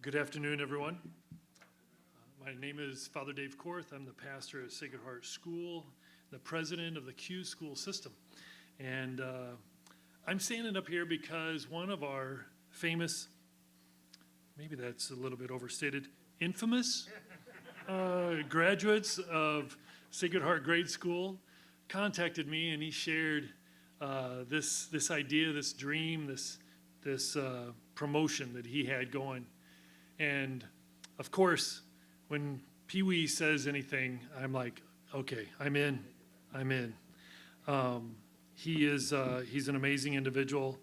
Good afternoon, everyone. My name is Father Dave Korth. I'm the pastor at Sacred Heart School, the president of the Q School System. And I'm standing up here because one of our famous, maybe that's a little bit overstated, infamous graduates of Sacred Heart Grade School contacted me, and he shared this idea, this dream, this promotion that he had going. And of course, when Pee Wee says anything, I'm like, okay, I'm in. He's an amazing individual.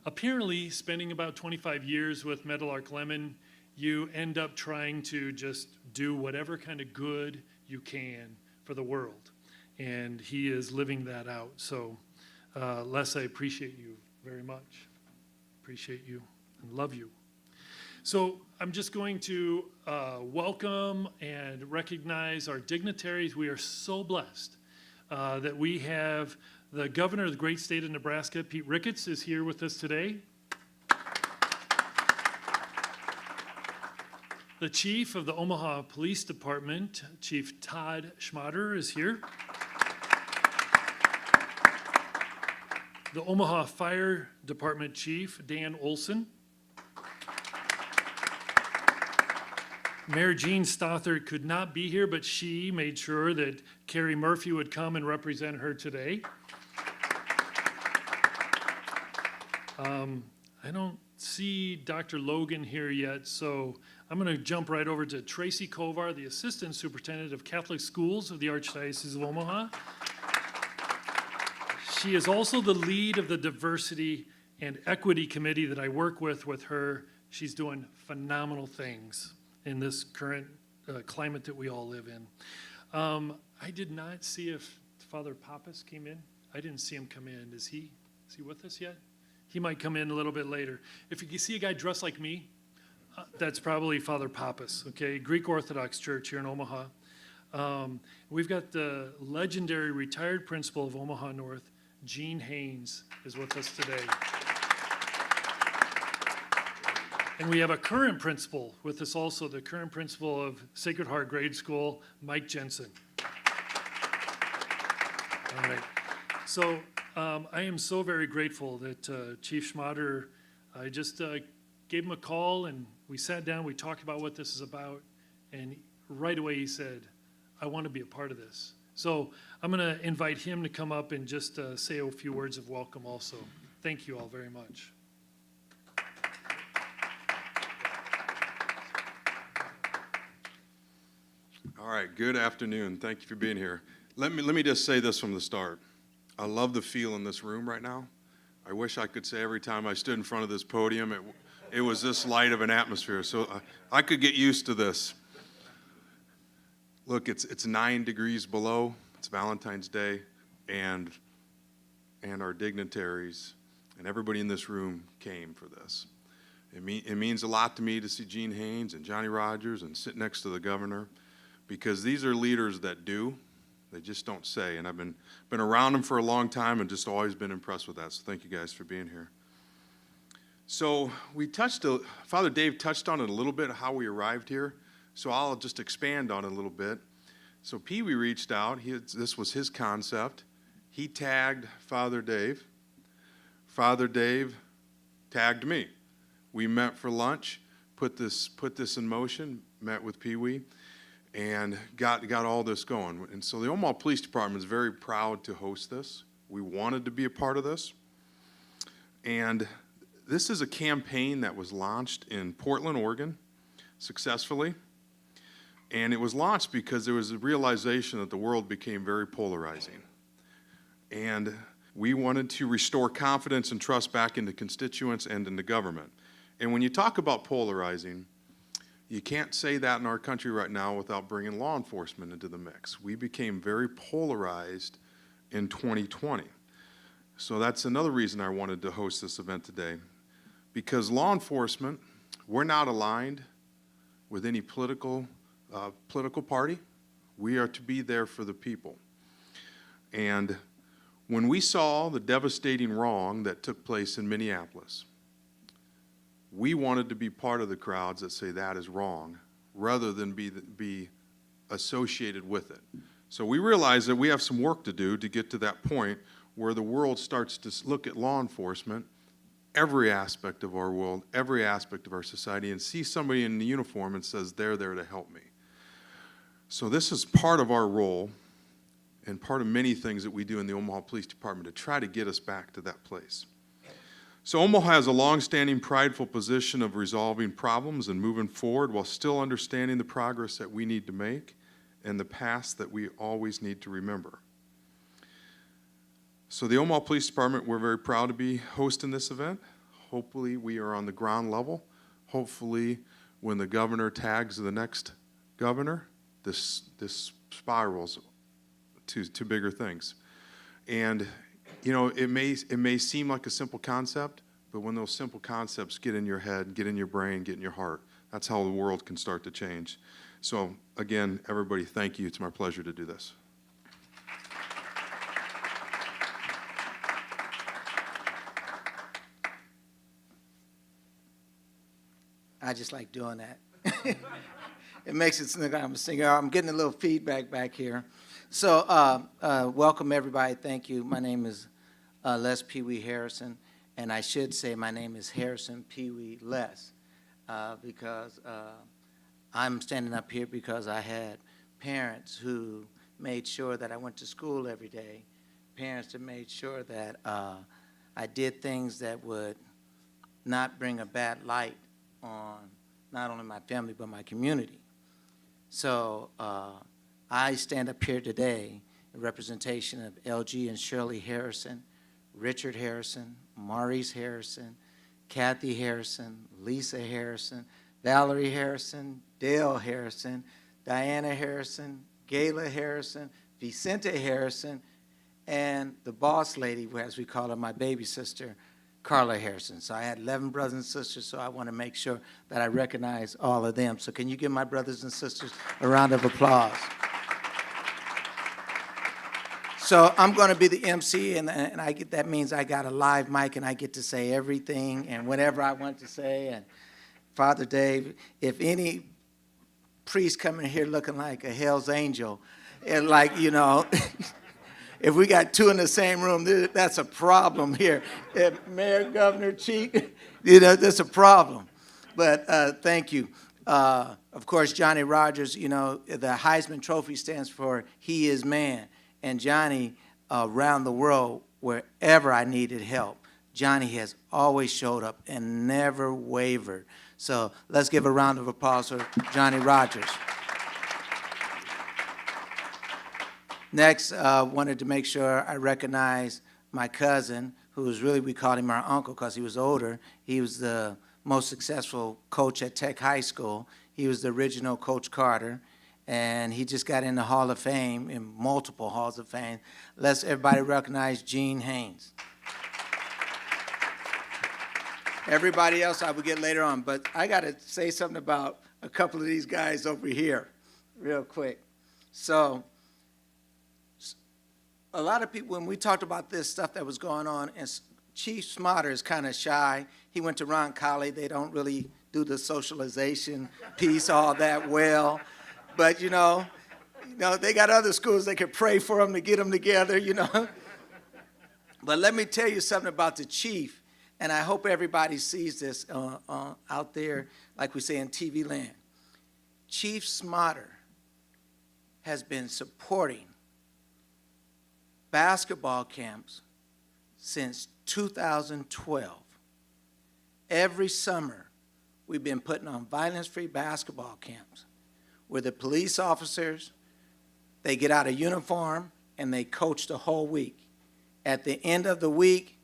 Apparently, spending about 25 years with Meadowlark Lemon, you end up trying to just do whatever kind of good you can for the world. And he is living that out. So, Les, I appreciate you very much. Appreciate you and love you. So I'm just going to welcome and recognize our dignitaries. We are so blessed that we have the governor of the great state of Nebraska, Pete Ricketts, is here with us today. The chief of the Omaha Police Department, Chief Todd Schmatter, is here. The Omaha Fire Department Chief, Dan Olson. Mayor Jean Stothert could not be here, but she made sure that Carrie Murphy would come and represent her today. I don't see Dr. Logan here yet, so I'm going to jump right over to Tracy Kovar, the Assistant Superintendent of Catholic Schools of the Archdiocese of Omaha. She is also the lead of the Diversity and Equity Committee that I work with her. She's doing phenomenal things in this current climate that we all live in. I did not see if Father Pappas came in. I didn't see him come in. Is he with us yet? He might come in a little bit later. If you see a guy dressed like me, that's probably Father Pappas, okay? Greek Orthodox Church here in Omaha. We've got the legendary retired principal of Omaha North, Gene Haynes, is with us today. And we have a current principal with us also, the current principal of Sacred Heart Grade School, Mike Jensen. All right. So I am so very grateful that Chief Schmatter, I just gave him a call and we sat down, we talked about what this is about, and right away he said, I want to be a part of this. So I'm going to invite him to come up and just say a few words of welcome also. Thank you all very much. All right, good afternoon. Thank you for being here. Let me just say this from the start. I love the feel in this room right now. I wish I could say every time I stood in front of this podium, it was this light of an atmosphere. So I could get used to this. Look, it's 9 degrees below. It's Valentine's Day, and our dignitaries and everybody in this room came for this. It means a lot to me to see Gene Haynes and Johnny Rogers and sit next to the governor, because these are leaders that do. They just don't say. And I've been around them for a long time and just always been impressed with that. So thank you guys for being here. So Father Dave touched on it a little bit, how we arrived here. So I'll just expand on it a little bit. So Pee Wee reached out. This was his concept. He tagged Father Dave. Father Dave tagged me. We met for lunch, put this in motion, met with Pee Wee, and got all this going. And so the Omaha Police Department is very proud to host this. We wanted to be a part of this. And this is a campaign that was launched in Portland, Oregon, successfully. And it was launched because there was a realization that the world became very polarizing. And we wanted to restore confidence and trust back into constituents and into government. And when you talk about polarizing, you can't say that in our country right now without bringing law enforcement into the mix. We became very polarized in 2020. So that's another reason I wanted to host this event today. Because law enforcement, we're not aligned with any political party. We are to be there for the people. And when we saw the devastating wrong that took place in Minneapolis, We wanted to be part of the crowds that say that is wrong, rather than be associated with it. So we realize that we have some work to do to get to that point where the world starts to look at law enforcement, every aspect of our world, every aspect of our society, and see somebody in the uniform and says, they're there to help me. So this is part of our role and part of many things that we do in the Omaha Police Department to try to get us back to that place. So Omaha has a long-standing, prideful position of resolving problems and moving forward while still understanding the progress that we need to make and the past that we always need to remember. So the Omaha Police Department, we're very proud to be hosting this event. Hopefully we are on the ground level. Hopefully when the governor tags the next governor, this spirals to bigger things. And you know, it may seem like a simple concept, but when those simple concepts get in your head, get in your brain, get in your heart, that's how the world can start to change. So again, everybody, thank you. It's my pleasure to do this. I just like doing that. It makes it sound like I'm a singer. I'm getting a little feedback back here. So welcome, everybody. Thank you. My name is Les Pee Wee Harrison, and I should say my name is Harrison Pee Wee Les, because I'm standing up here because I had parents who made sure that I went to school every day, parents that made sure that I did things that would not bring a bad light on not only my family but my community. So I stand up here today in representation of LG and Shirley Harrison, Richard Harrison, Maurice Harrison, Kathy Harrison, Lisa Harrison, Valerie Harrison, Dale Harrison, Diana Harrison, Gayla Harrison, Vicente Harrison, and the boss lady, as we call her, my baby sister, Carla Harrison. So I had 11 brothers and sisters, so I want to make sure that I recognize all of them. So can you give my brothers and sisters a round of applause? So I'm going to be the MC, and that means I got a live mic, and I get to say everything and whatever I want to say. And Father Dave, if any priest coming here looking like a Hell's Angel, and like, you know, if we got two in the same room, that's a problem here. If Mayor, Governor, Chief, you know, that's a problem. But thank you. Of course, Johnny Rogers, you know, the Heisman Trophy stands for He is Man. And Johnny, around the world, wherever I needed help, Johnny has always showed up and never wavered. So let's give a round of applause for Johnny Rogers. Next, wanted to make sure I recognize my cousin, who was really, we called him our uncle because he was older. He was the most successful coach at Tech High School. He was the original Coach Carter, and he just got in the Hall of Fame, in multiple Halls of Fame. Let's everybody recognize Gene Haynes. Everybody else I will get later on, but I got to say something about a couple of these guys over here real quick. So a lot of people, when we talked about this stuff that was going on, and Chief Smarter is kind of shy. He went to Roncalli. They don't really do the socialization piece all that well. But, you know, they got other schools they could pray for them to get them together, you know. But let me tell you something about the chief, and I hope everybody sees this out there, like we say in TV land. Chief Smarter has been supporting basketball camps since 2012. Every summer, we've been putting on violence-free basketball camps where the police officers, they get out of uniform and they coach the whole week. At the end of the week,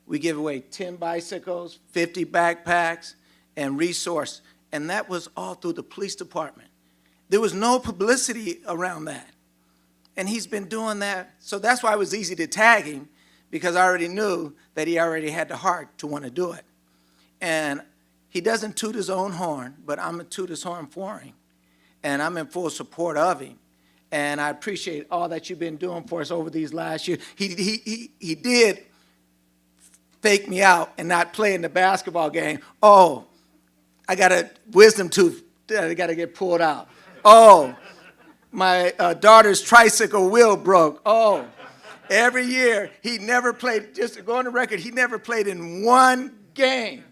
we give away 10 bicycles, 50 backpacks, and resources. And that was all through the police department. There was no publicity around that. And he's been doing that. So that's why it was easy to tag him, because I already knew that he already had the heart to want to do it. And he doesn't toot his own horn, but I'm going to toot his horn for him. And I'm in full support of him. And I appreciate all that you've been doing for us over these last years. He did fake me out and not play in the basketball game. Oh, I got a wisdom tooth that I got to get pulled out. Oh, my daughter's tricycle wheel broke. Oh, every year he never played, just to go on the record, he never played in one game.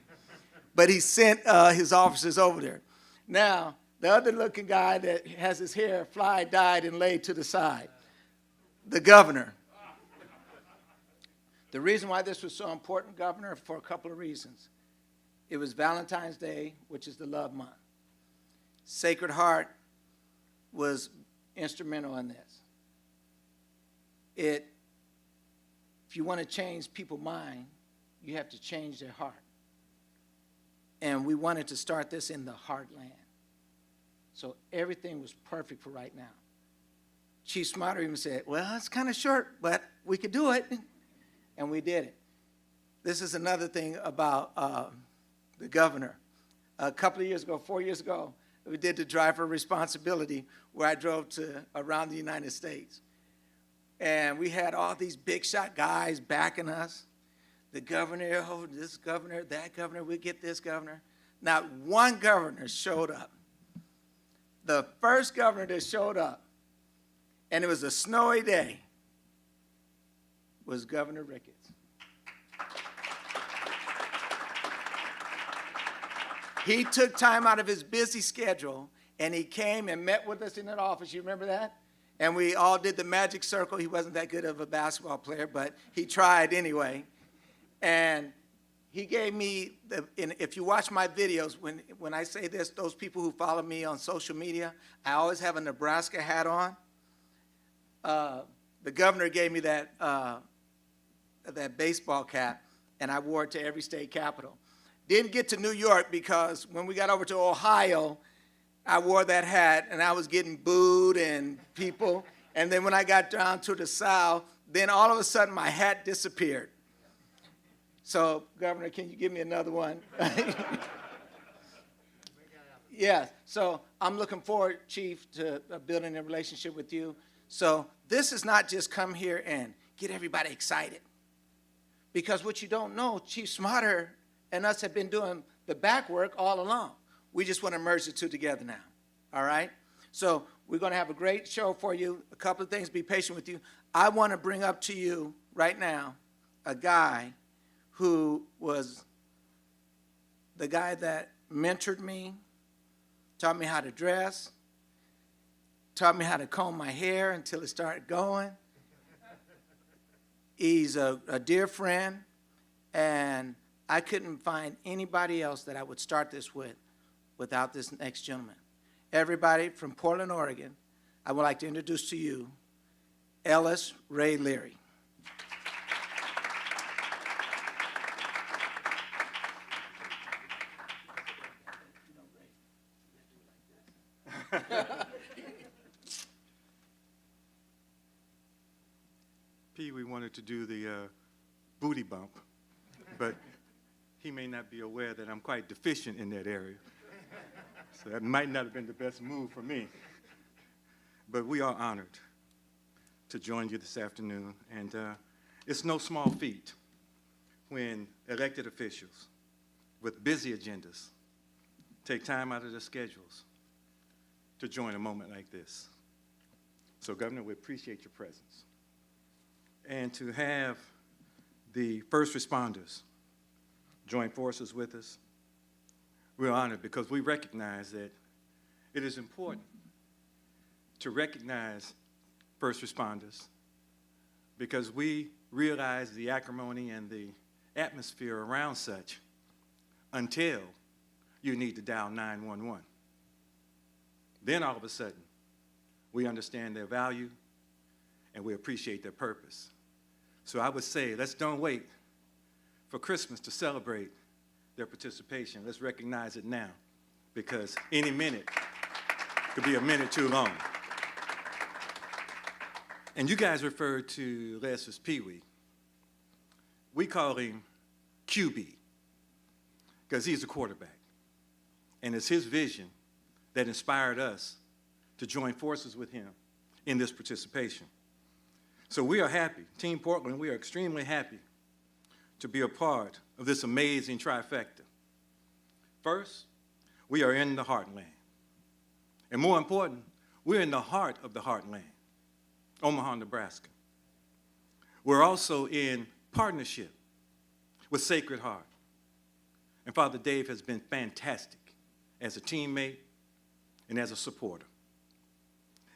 But he sent his officers over there. Now, the other looking guy that has his hair fly dyed and laid to the side, the governor. The reason why this was so important, Governor, for a couple of reasons. It was Valentine's Day, which is the love month. Sacred Heart was instrumental in this. If you want to change people's mind, you have to change their heart. And we wanted to start this in the heartland. So everything was perfect for right now. Chief Smarter even said, well, it's kind of short, but we could do it. And we did it. This is another thing about the governor. A couple of years ago, 4 years ago, we did the Driver Responsibility where I drove around the United States. And we had all these big shot guys backing us. The governor, oh, this governor, that governor, we get this governor. Not one governor showed up. The first governor that showed up, and it was a snowy day, was Governor Ricketts. He took time out of his busy schedule, and he came and met with us in that office. You remember that? And we all did the magic circle. He wasn't that good of a basketball player, but he tried anyway. And he gave me, if you watch my videos, when I say this, those people who follow me on social media, I always have a Nebraska hat on. The governor gave me that baseball cap, and I wore it to every state capitol. Didn't get to New York because when we got over to Ohio, I wore that hat, and I was getting booed and people. And then when I got down to the South, then all of a sudden my hat disappeared. So, Governor, can you give me another one? Yeah, so I'm looking forward, Chief, to building a relationship with you. So this is not just come here and get everybody excited. Because what you don't know, Chief Smarter and us have been doing the back work all along. We just want to merge the two together now, all right? So we're going to have a great show for you. A couple of things, be patient with you. I want to bring up to you right now a guy who was the guy that mentored me, taught me how to dress, taught me how to comb my hair until it started going. He's a dear friend, and I couldn't find anybody else that I would start this with without this next gentleman. Everybody from Portland, Oregon, I would like to introduce to you Ellis Ray Leary. We wanted to do the booty bump, but he may not be aware that I'm quite deficient in that area. So that might not have been the best move for me. But we are honored to join you this afternoon, and it's no small feat when elected officials with busy agendas take time out of their schedules to join a moment like this. So, Governor, we appreciate your presence. And to have the first responders join forces with us, we're honored because we recognize that it is important to recognize first responders because we realize the acrimony and the atmosphere around such until you need to dial 911. Then all of a sudden, we understand their value and we appreciate their purpose. So I would say, let's don't wait for Christmas to celebrate their participation. Let's recognize it now, because any minute could be a minute too long. And you guys referred to Les as Pee-wee. We call him QB, because he's a quarterback. And it's his vision that inspired us to join forces with him in this participation. So we are happy, Team Portland, we are extremely happy to be a part of this amazing trifecta. First, We are in the heartland. And more important, we're in the heart of the heartland, Omaha, Nebraska. We're also in partnership with Sacred Heart. And Father Dave has been fantastic as a teammate and as a supporter.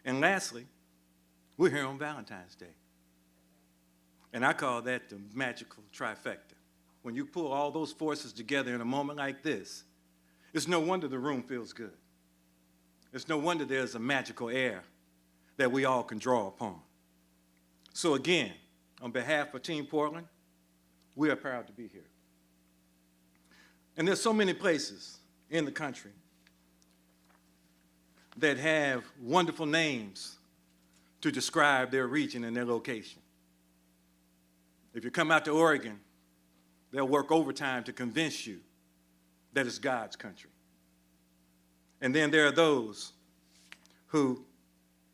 And lastly, we're here on Valentine's Day. And I call that the magical trifecta. When you pull all those forces together in a moment like this, it's no wonder the room feels good. It's no wonder there's a magical air that we all can draw upon. So again, on behalf of Team Portland, we are proud to be here. And there's so many places in the country that have wonderful names to describe their region and their location. If you come out to Oregon, they'll work overtime to convince you that it's God's country. And then there are those who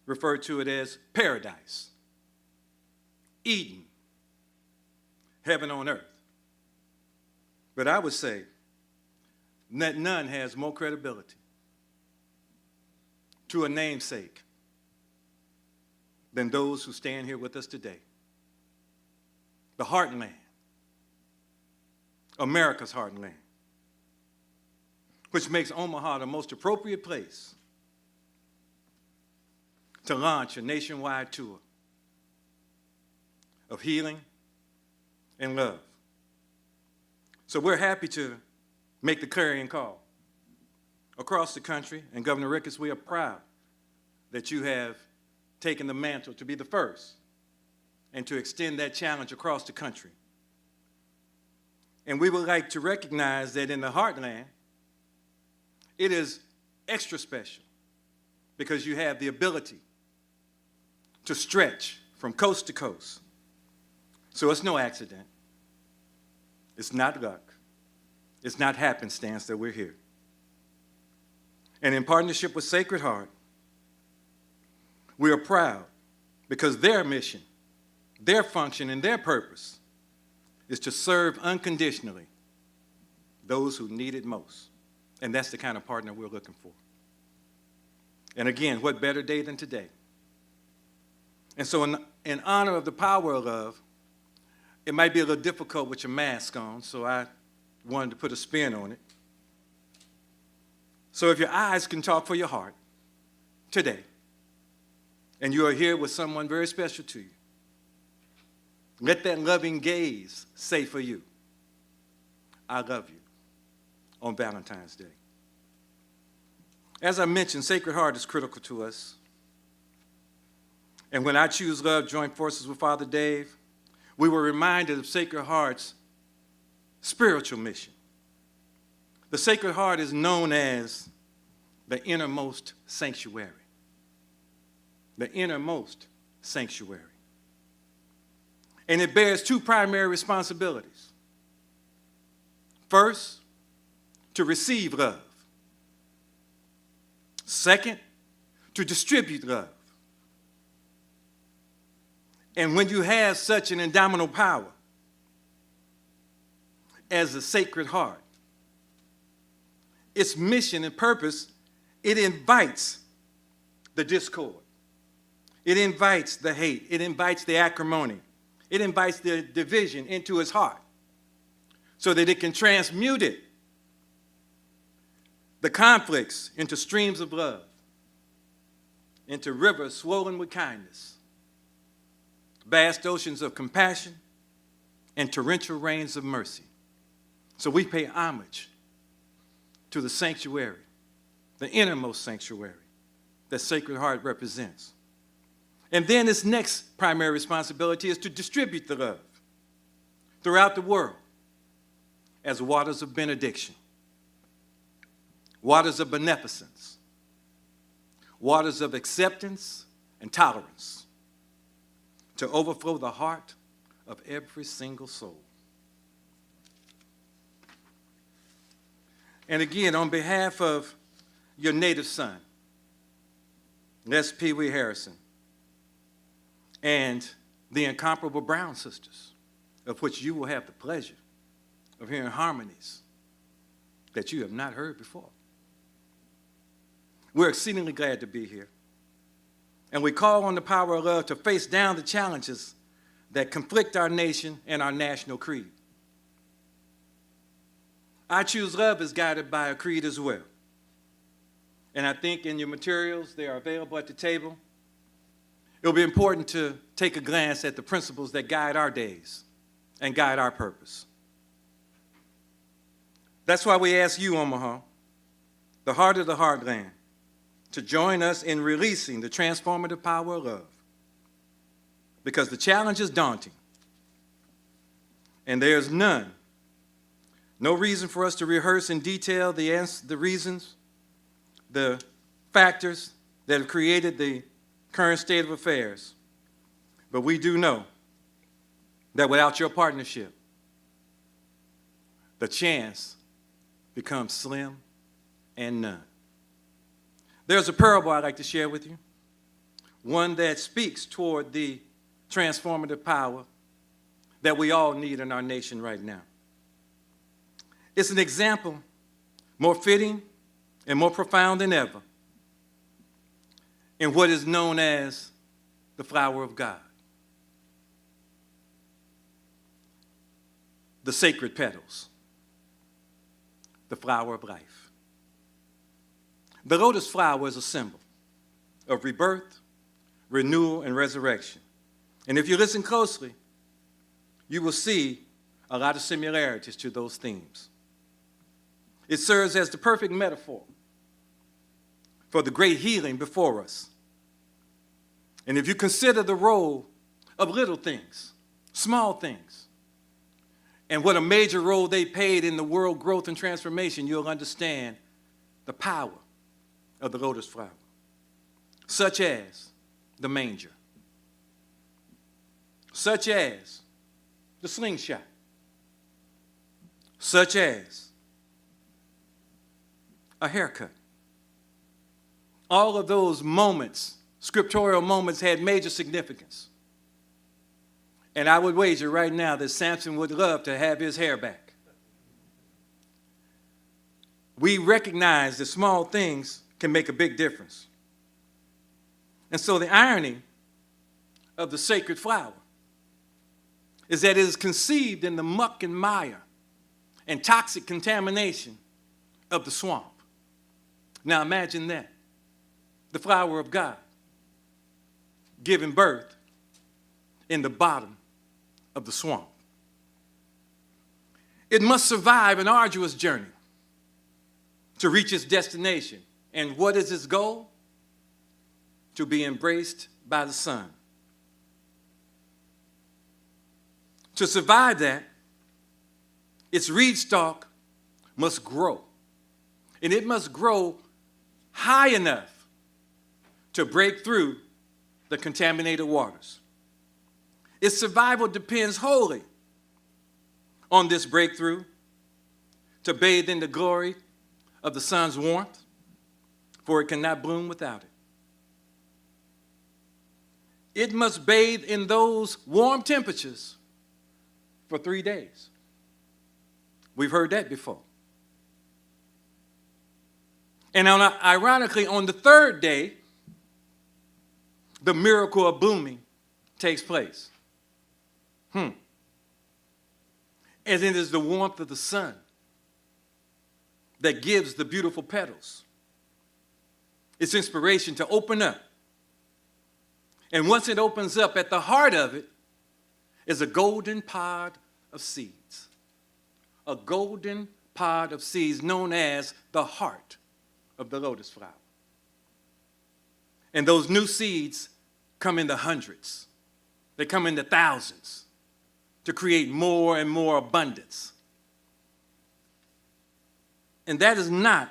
refer to it as paradise, Eden, heaven on earth. But I would say that none has more credibility to a namesake than those who stand here with us today. The heartland, America's heartland, which makes Omaha the most appropriate place to launch a nationwide tour of healing and love. So we're happy to make the clarion call across the country, and Governor Ricketts, we are proud that you have taken the mantle to be the first and to extend that challenge across the country. And we would like to recognize that in the heartland, it is extra special because you have the ability to stretch from coast to coast. So it's no accident. It's not luck. It's not happenstance that we're here. And in partnership with Sacred Heart, we are proud because their mission, their function, and their purpose is to serve unconditionally those who need it most. And that's the kind of partner we're looking for. And again, what better day than today? And so in honor of the power of love, it might be a little difficult with your mask on, so I wanted to put a spin on it. So if your eyes can talk for your heart today, and you are here with someone very special to you, let that loving gaze say for you, I love you, on Valentine's Day. As I mentioned, Sacred Heart is critical to us. And when I Choose Love joined forces with Father Dave, we were reminded of Sacred Heart's spiritual mission. The Sacred Heart is known as the innermost sanctuary. The innermost sanctuary. And it bears two primary responsibilities. First, to receive love. Second, to distribute love. And when you have such an indomitable power as the Sacred Heart, its mission and purpose, it invites the discord. It invites the hate. It invites the acrimony. It invites the division into its heart so that it can transmute it, the conflicts, into streams of love, into rivers swollen with kindness, vast oceans of compassion, and torrential rains of mercy. So we pay homage to the sanctuary, the innermost sanctuary that Sacred Heart represents. And then its next primary responsibility is to distribute the love throughout the world as waters of benediction, waters of beneficence, waters of acceptance and tolerance, to overflow the heart of every single soul. And again, on behalf of your native son, Les Pee Wee Harrison, and the incomparable Brown sisters, of which you will have the pleasure of hearing harmonies that you have not heard before. We're exceedingly glad to be here. And we call on the power of love to face down the challenges that conflict our nation and our national creed. I Choose Love is guided by a creed as well. And I think in your materials, they are available at the table. It'll be important to take a glance at the principles that guide our days and guide our purpose. That's why we ask you, Omaha, the heart of the heartland, to join us in releasing the transformative power of love. Because the challenge is daunting, and there's no reason for us to rehearse in detail the reasons, the factors that have created the current state of affairs. But we do know that without your partnership, the chance becomes slim and none. There's a parable I'd like to share with you, one that speaks toward the transformative power that we all need in our nation right now. It's an example more fitting and more profound than ever in what is known as the flower of God, the sacred petals, the flower of life. The lotus flower is a symbol of rebirth, renewal, and resurrection. And if you listen closely, you will see a lot of similarities to those themes. It serves as the perfect metaphor for the great healing before us. And if you consider the role of little things, small things, and what a major role they played in the world growth and transformation, you'll understand the power of the lotus flower, such as the manger, such as the slingshot, such as a haircut. All of those moments, scriptural moments, had major significance. And I would wager right now that Samson would love to have his hair back. We recognize that small things can make a big difference. And so the irony of the sacred flower is that it is conceived in the muck and mire and toxic contamination of the swamp. Now imagine that, the flower of God giving birth in the bottom of the swamp. It must survive an arduous journey to reach its destination. And what is its goal? To be embraced by the sun. To survive that, its reed stalk must grow. And it must grow high enough to break through the contaminated waters. Its survival depends wholly on this breakthrough to bathe in the glory of the sun's warmth, for it cannot bloom without it. It must bathe in those warm temperatures for 3 days. We've heard that before. And ironically, on the third day, the miracle of blooming takes place. And it is the warmth of the sun that gives the beautiful petals its inspiration to open up. And once it opens up, at the heart of it is a golden pod of seeds. A golden pod of seeds known as the heart of the lotus flower. And those new seeds come in the hundreds. They come in the thousands to create more and more abundance. And that is not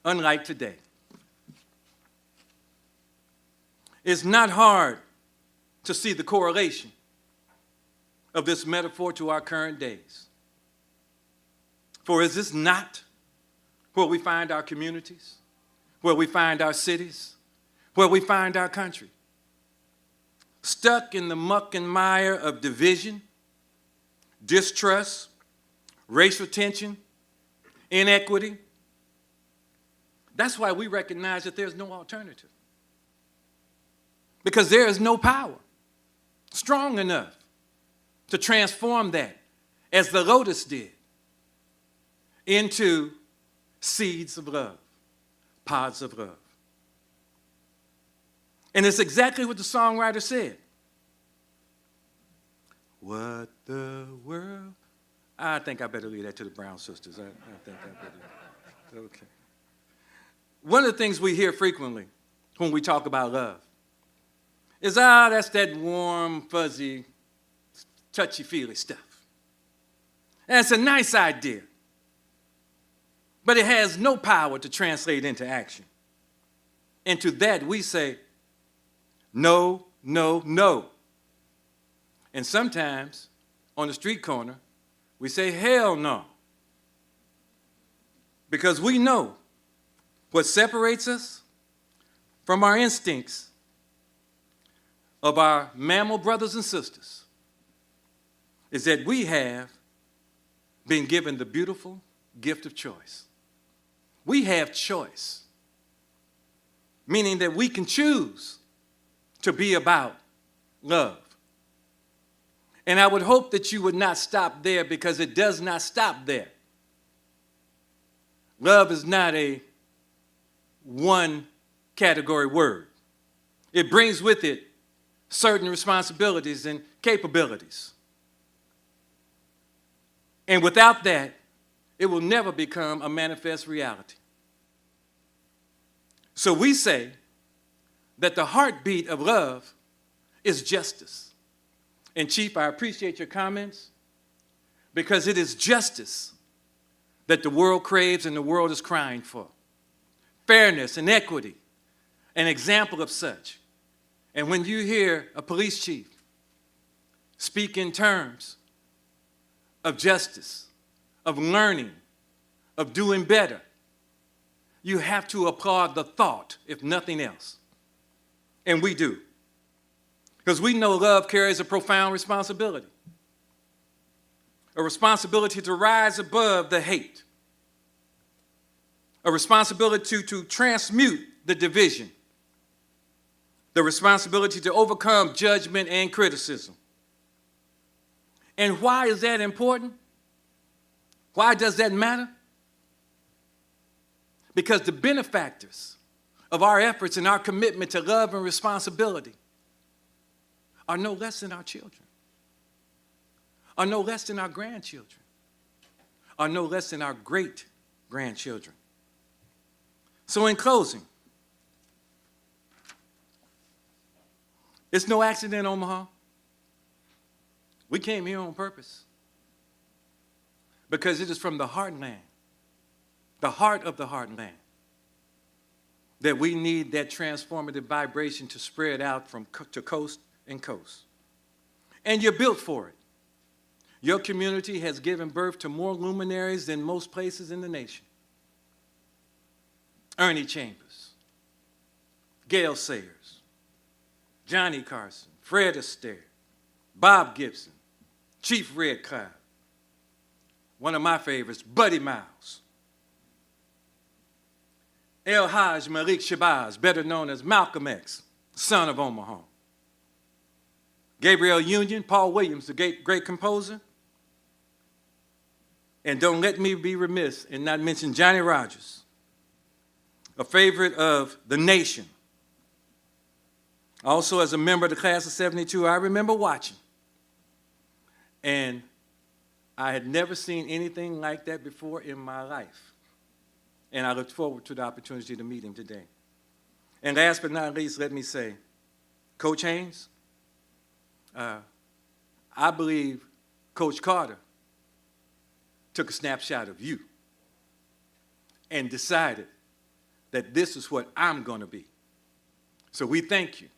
unlike today. It's not hard to see the correlation of this metaphor to our current days. For is this not where we find our communities, where we find our cities, where we find our country? Stuck in the muck and mire of division, distrust, racial tension, inequity. That's why we recognize that there's no alternative. Because there is no power strong enough to transform that, as the lotus did, into seeds of love, pods of love. And it's exactly what the songwriter said. What the world? I think I better leave that to the Brown sisters. I think I better. Okay. One of the things we hear frequently when we talk about love is, that's that warm, fuzzy, touchy-feely stuff. And it's a nice idea, but it has no power to translate into action. And to that we say, no, no, no. And sometimes on the street corner, we say, hell no. Because we know what separates us from our instincts of our mammal brothers and sisters is that we have been given the beautiful gift of choice. We have choice, meaning that we can choose to be about love. And I would hope that you would not stop there, because it does not stop there. Love is not a one category word. It brings with it certain responsibilities and capabilities. And without that, it will never become a manifest reality. So we say that the heartbeat of love is justice. And Chief, I appreciate your comments, because it is justice that the world craves and the world is crying for. Fairness and equity, an example of such. And when you hear a police chief speak in terms of justice, of learning, of doing better, you have to applaud the thought, if nothing else. And we do. Because we know love carries a profound responsibility. A responsibility to rise above the hate. A responsibility to transmute the division. The responsibility to overcome judgment and criticism. And why is that important? Why does that matter? Because the benefactors of our efforts and our commitment to love and responsibility are no less than our children, are no less than our grandchildren, are no less than our great-grandchildren. So in closing, it's no accident, Omaha. We came here on purpose, because it is from the heartland, the heart of the heartland, that we need that transformative vibration to spread out to coast and coast. And you're built for it. Your community has given birth to more luminaries than most places in the nation. Ernie Chambers, Gail Sayers, Johnny Carson, Fred Astaire, Bob Gibson, Chief Red Cloud, one of my favorites, Buddy Miles, El Haj Malik Shabazz, better known as Malcolm X, son of Omaha, Gabriel Union, Paul Williams, the great composer, and don't let me be remiss and not mention Johnny Rogers, a favorite of the nation. Also, as a member of the class of '72, I remember watching, and I had never seen anything like that before in my life. And I looked forward to the opportunity to meet him today. And last but not least, let me say, Coach Haynes, I believe Coach Carter took a snapshot of you and decided that this is what I'm going to be. So we thank you,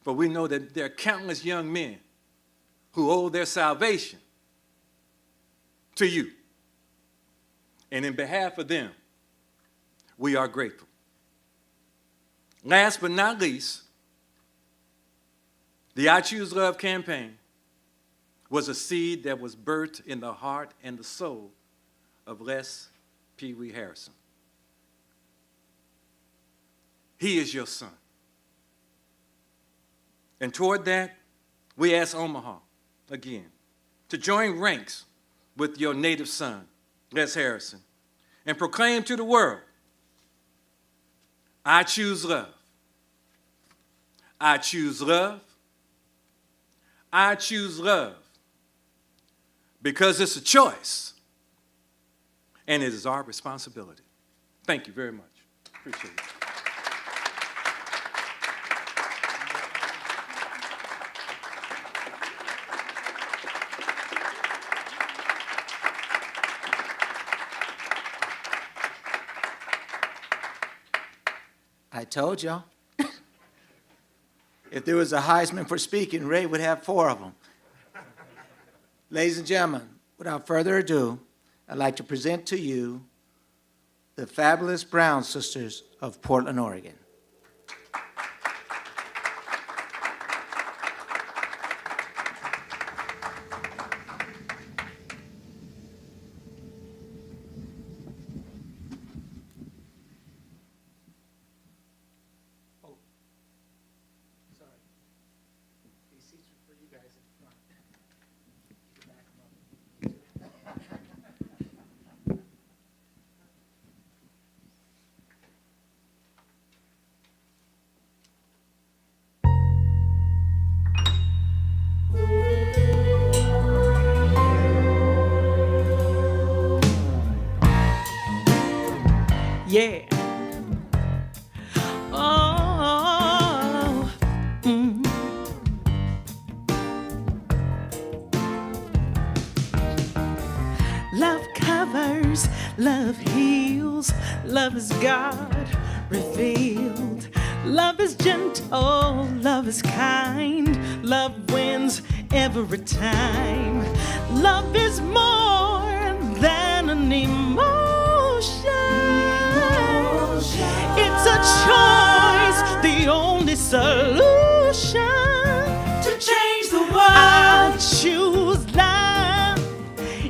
for we know that there are countless young men who owe their salvation to you. And in behalf of them, we are grateful. Last but not least, the I Choose Love campaign was a seed that was birthed in the heart and the soul of Les Pee Wee Harrison. He is your son. And toward that, we ask Omaha, again, to join ranks with your native son, Les Harrison, and proclaim to the world, I choose love. I choose love. I choose love. Because it's a choice, and it is our responsibility. Thank you very much. Appreciate it. I told y'all. If there was a Heisman for speaking, Ray would have 4 of them. Ladies and gentlemen, without further ado, I'd like to present to you the fabulous Brown Sisters of Portland, Oregon. Yeah. Oh. Love covers, love heals, love is God revealed. Love is gentle, love is kind, love wins every time. Love is more than an emotion. It's a choice, the only solution to change the world. I choose love.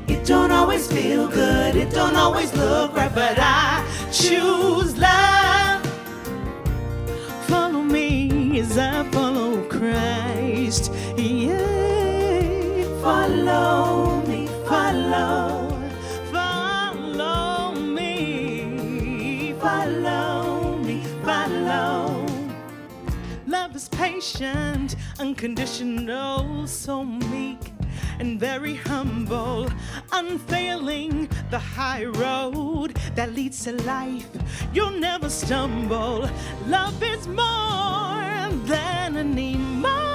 It don't always feel good, it don't always look right, but I choose love. Follow me as I follow Christ. Yeah. Follow me, follow me, follow me, follow. Love is patient, unconditional, so meek and very humble, unfailing, the high road that leads to life. You'll never stumble. Love is more than an emotion.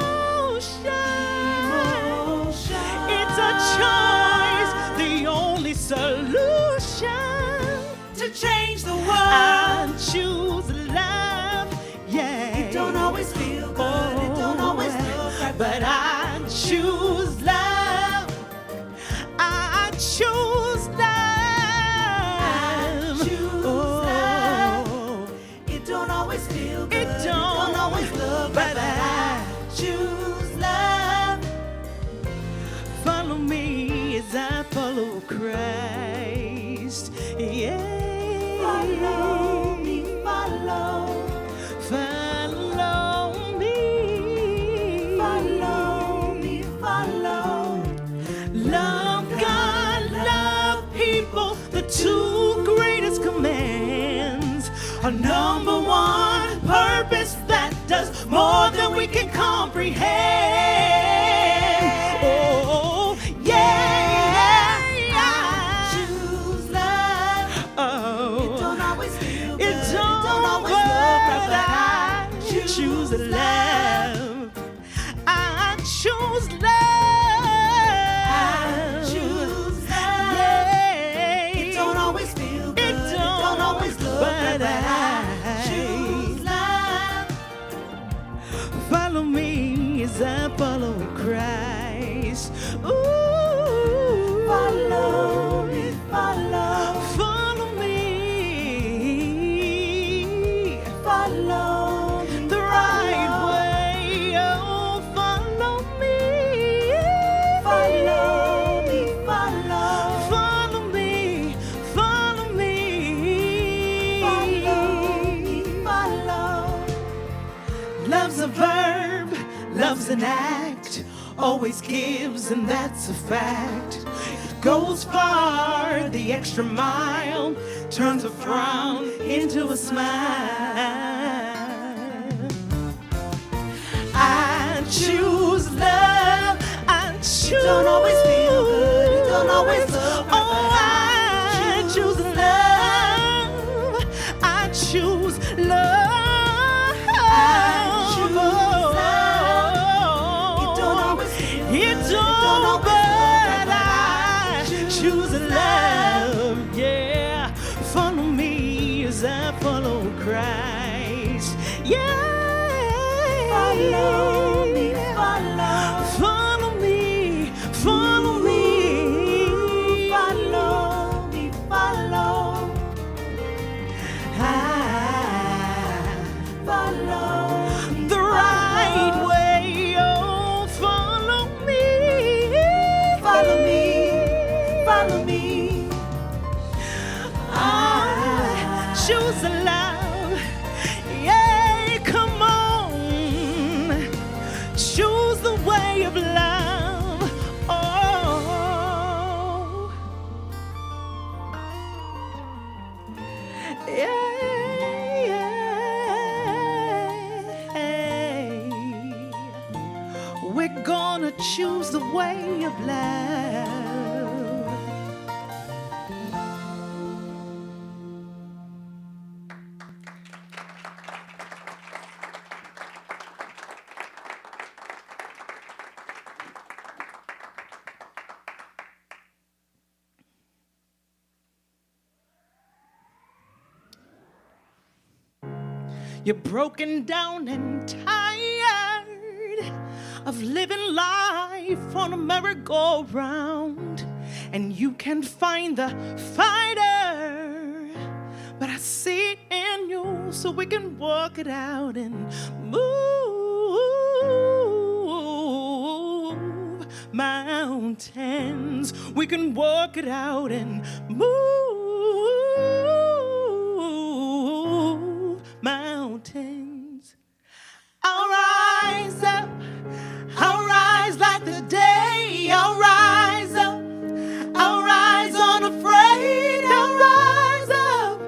It's a choice, the only solution to change the world. I choose love, yeah. It don't always feel good, it don't always look right, but I choose love. I choose love. I choose love. It don't always feel good, it don't always look right, but I choose love. Follow me as I follow Christ. Yeah. Follow me, follow. Follow me. Follow me, follow. Love God, love people. The 2 greatest commands are number 1, purpose that does more than we can comprehend. Oh, yeah. I choose love. Oh, it don't always feel good. It don't always look right, but I choose love. I choose love. I choose love. Yeah. It don't always feel good. It don't always look right, but I choose love. Follow me as I an act, always gives, and that's a fact. It goes far, the extra mile, turns a frown into a smile. I choose love, I choose. It don't always feel good, it don't always look right. Oh, I choose love, I choose love. I follow Christ. Yeah. Follow me, follow. Follow me, follow me. Follow me, follow. I follow the right way. Oh, follow me. Follow me, follow me. Choose a love, yeah, come on. Choose the way of love, oh. Yeah, yeah. We're gonna choose the way of love. You're broken down and tired of living life on a merry-go-round, and you can't find the fighter, but I see it in you, so we can work it out and move mountains. We can work it out and move mountains. I'll rise up, I'll rise like the day. I'll rise up, I'll rise unafraid. I'll rise up,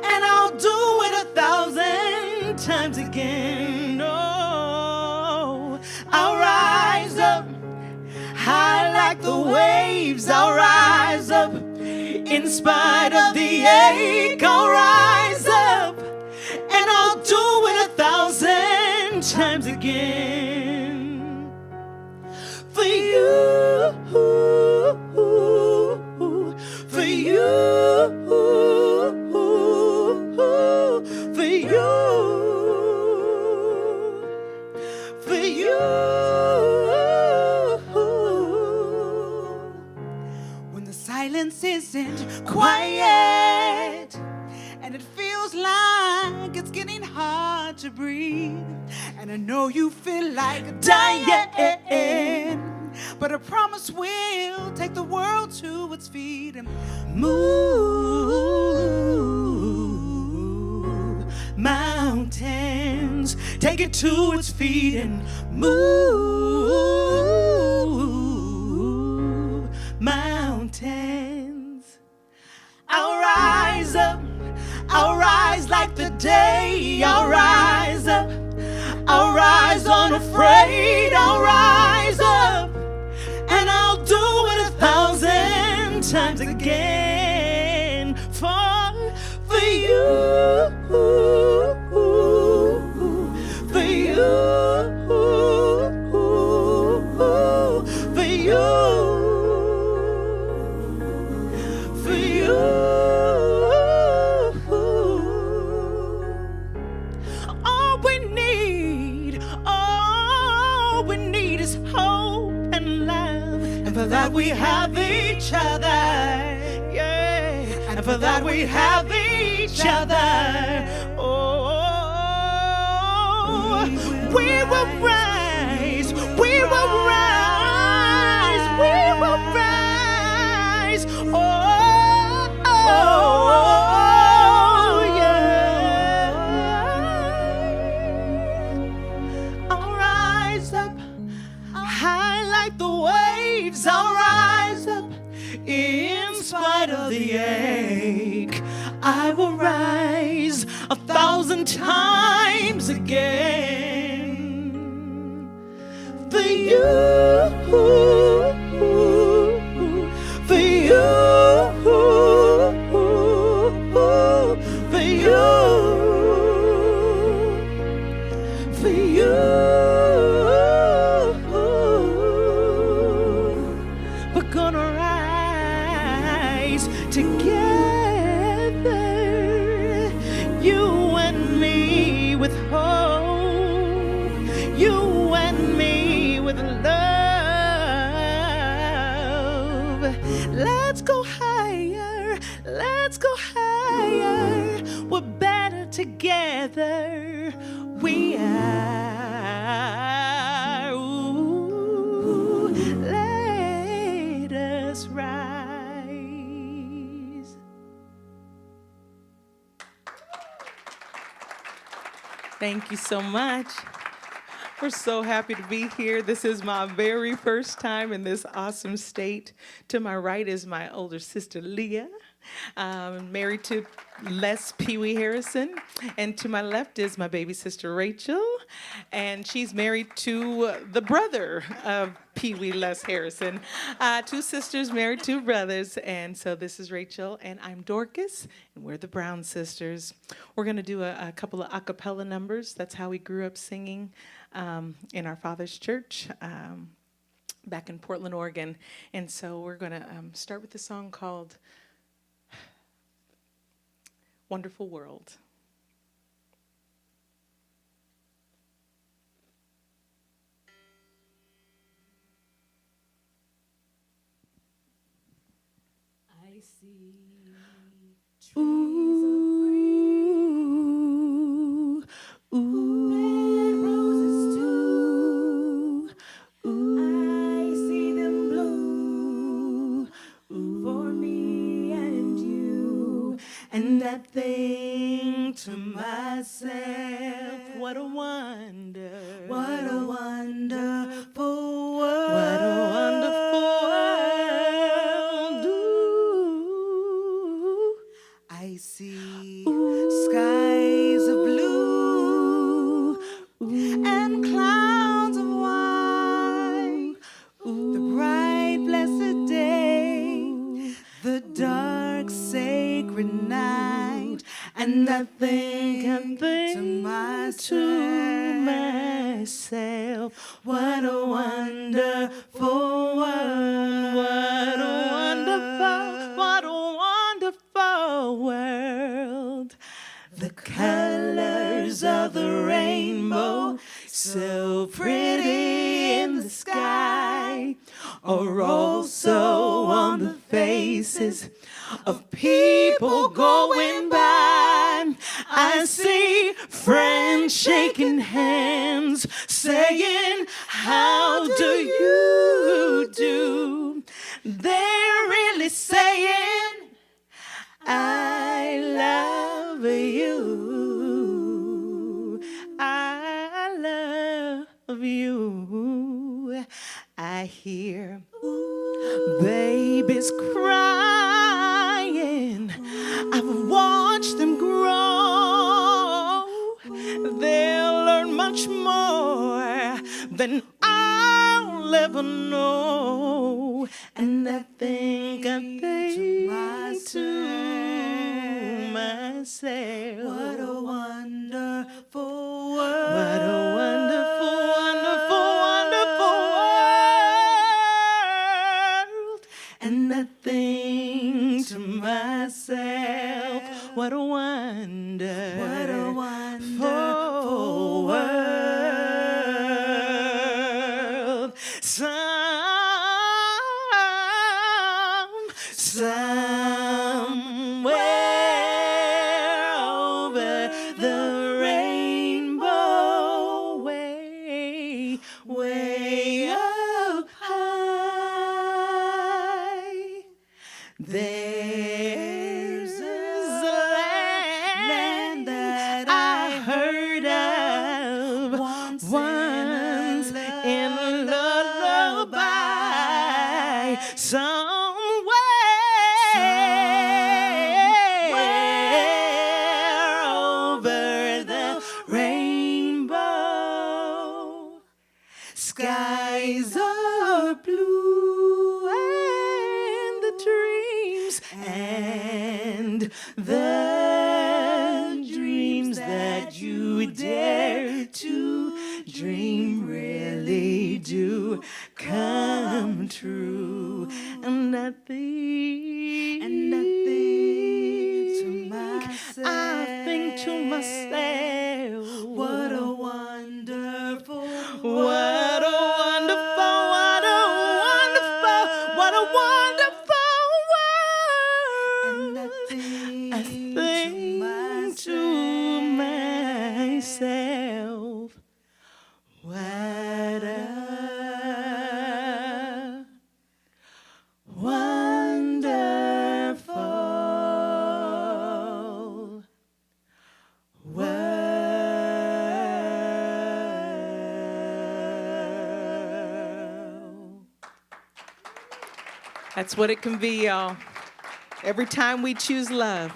and I'll do it 1,000 times again. Oh, I'll rise up, high like the waves. I'll rise up, in spite of the ache. I'll rise up, and I'll do it 1,000 times again. For you, for you, for you, for you. When the silence isn't quiet, and it feels like it's getting hard to breathe, and I know you feel like dying, but I promise we'll take the world to its feet and move mountains. Take it to its feet and move mountains. I'll rise up, I'll rise like the day. I'll rise up, I'll rise unafraid. I'll rise up, and I'll do it 1,000 times again. For you, for you, for you, for you. For that we have each other, yeah. And for that we have each other. Oh, we will rise, we will rise, we will rise. Oh, yeah. I'll rise up, In spite of the ache, I will rise 1,000 times again. For you, for you, for you, for you. We're gonna rise together, you and me with hope, you and me with love. Let's go higher, let's go higher. We're better together. We are. Ooh, let us rise. Thank you so much. We're so happy to be here. This is my very first time in this awesome state. To my right is my older sister, Leah. Married to Les Pee Wee Harrison. And to my left is my baby sister, Rachel. And she's married to the brother of Pee Wee Les Harrison. Two sisters married, two brothers. And so this is Rachel, and I'm Dorcas, and we're the Brown sisters. We're going to do a couple of a cappella numbers. That's how we grew up singing in our father's church back in Portland, Oregon. And so we're going to start with a song called Wonderful World. I see trees of green, red roses too. I see them blue for me and you. And I think to myself, what a wonder, what a wonderful world, what a wonderful world. Ooh. I see skies of blue and clouds of white, the bright blessed day, the dark sacred night, and I think to myself, what a wonderful world, what a wonderful world. The colors of the rainbow, so pretty in the sky, are also on the faces of people going by. I see friends shaking hands, saying, how do you do? They're really saying, I love you. I love you. I hear babies crying. I've watched them grow. They'll learn much more than I'll ever know. And I think to myself, what a wonderful world, what a wonderful, wonderful, wonderful world. And I think to myself, what a wonderful world. Somewhere over the rainbow, way up high, there's a land that I heard of once in a lullaby. Somewhere And the dreams that you dare to dream really do come true. And I think to myself, what a wonderful, what a wonderful, what a wonderful, what a wonderful world. And I think to myself, what a wonderful world. That's what it can be, y'all. Every time we choose love,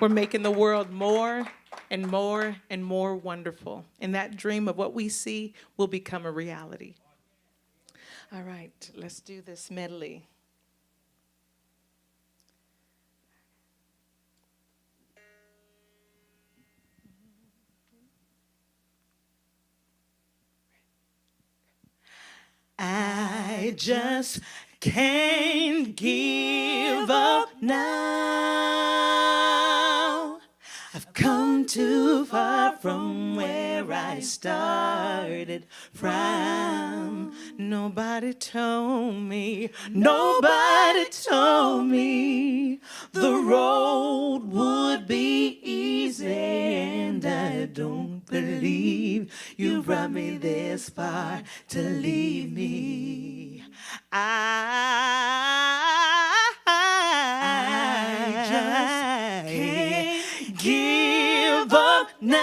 we're making the world more and more and more wonderful. And that dream of what we see will become a reality. All right, let's do this medley. I just can't give up now. I've come too far from where I started from. Nobody told me the road would be easy, and I don't believe you brought me this far to leave me. I just can't give up now.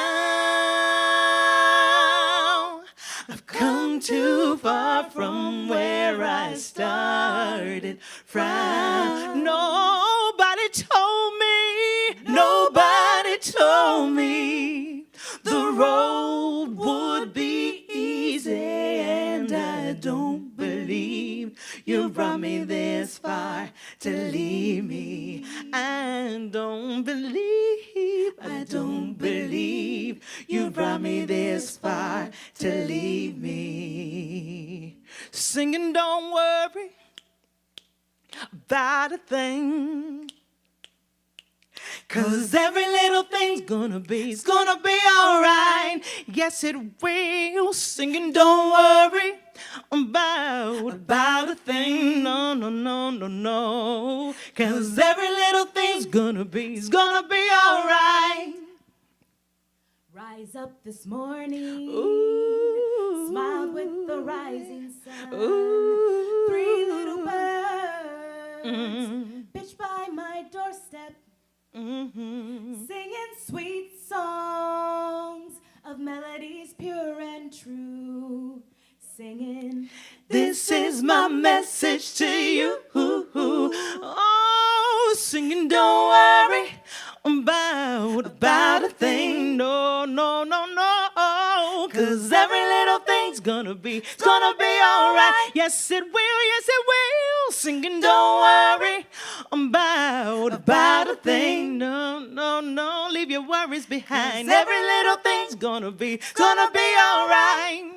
I've come too far from where I started from. Nobody told me the road would be easy, and I don't believe you brought me this far to leave me. I don't believe you brought me this far to leave me. Singing, don't worry about a thing, 'cause every little thing's gonna be alright. Yes, it will. Singing, don't worry about a thing. No. 'Cause every little thing's gonna be alright. Rise up this morning, Ooh. smiled with the rising sun. Ooh. 3 little birds Mm. pitched by my doorstep, Mm-hmm. singing sweet songs of melodies pure and true. Singing, This is my message to you. Oh, singing, don't worry about a thing. No. 'Cause every little thing's gonna be alright. Yes, it will. Singing, don't worry about a thing. No. Leave your worries behind. Every little thing's gonna be alright.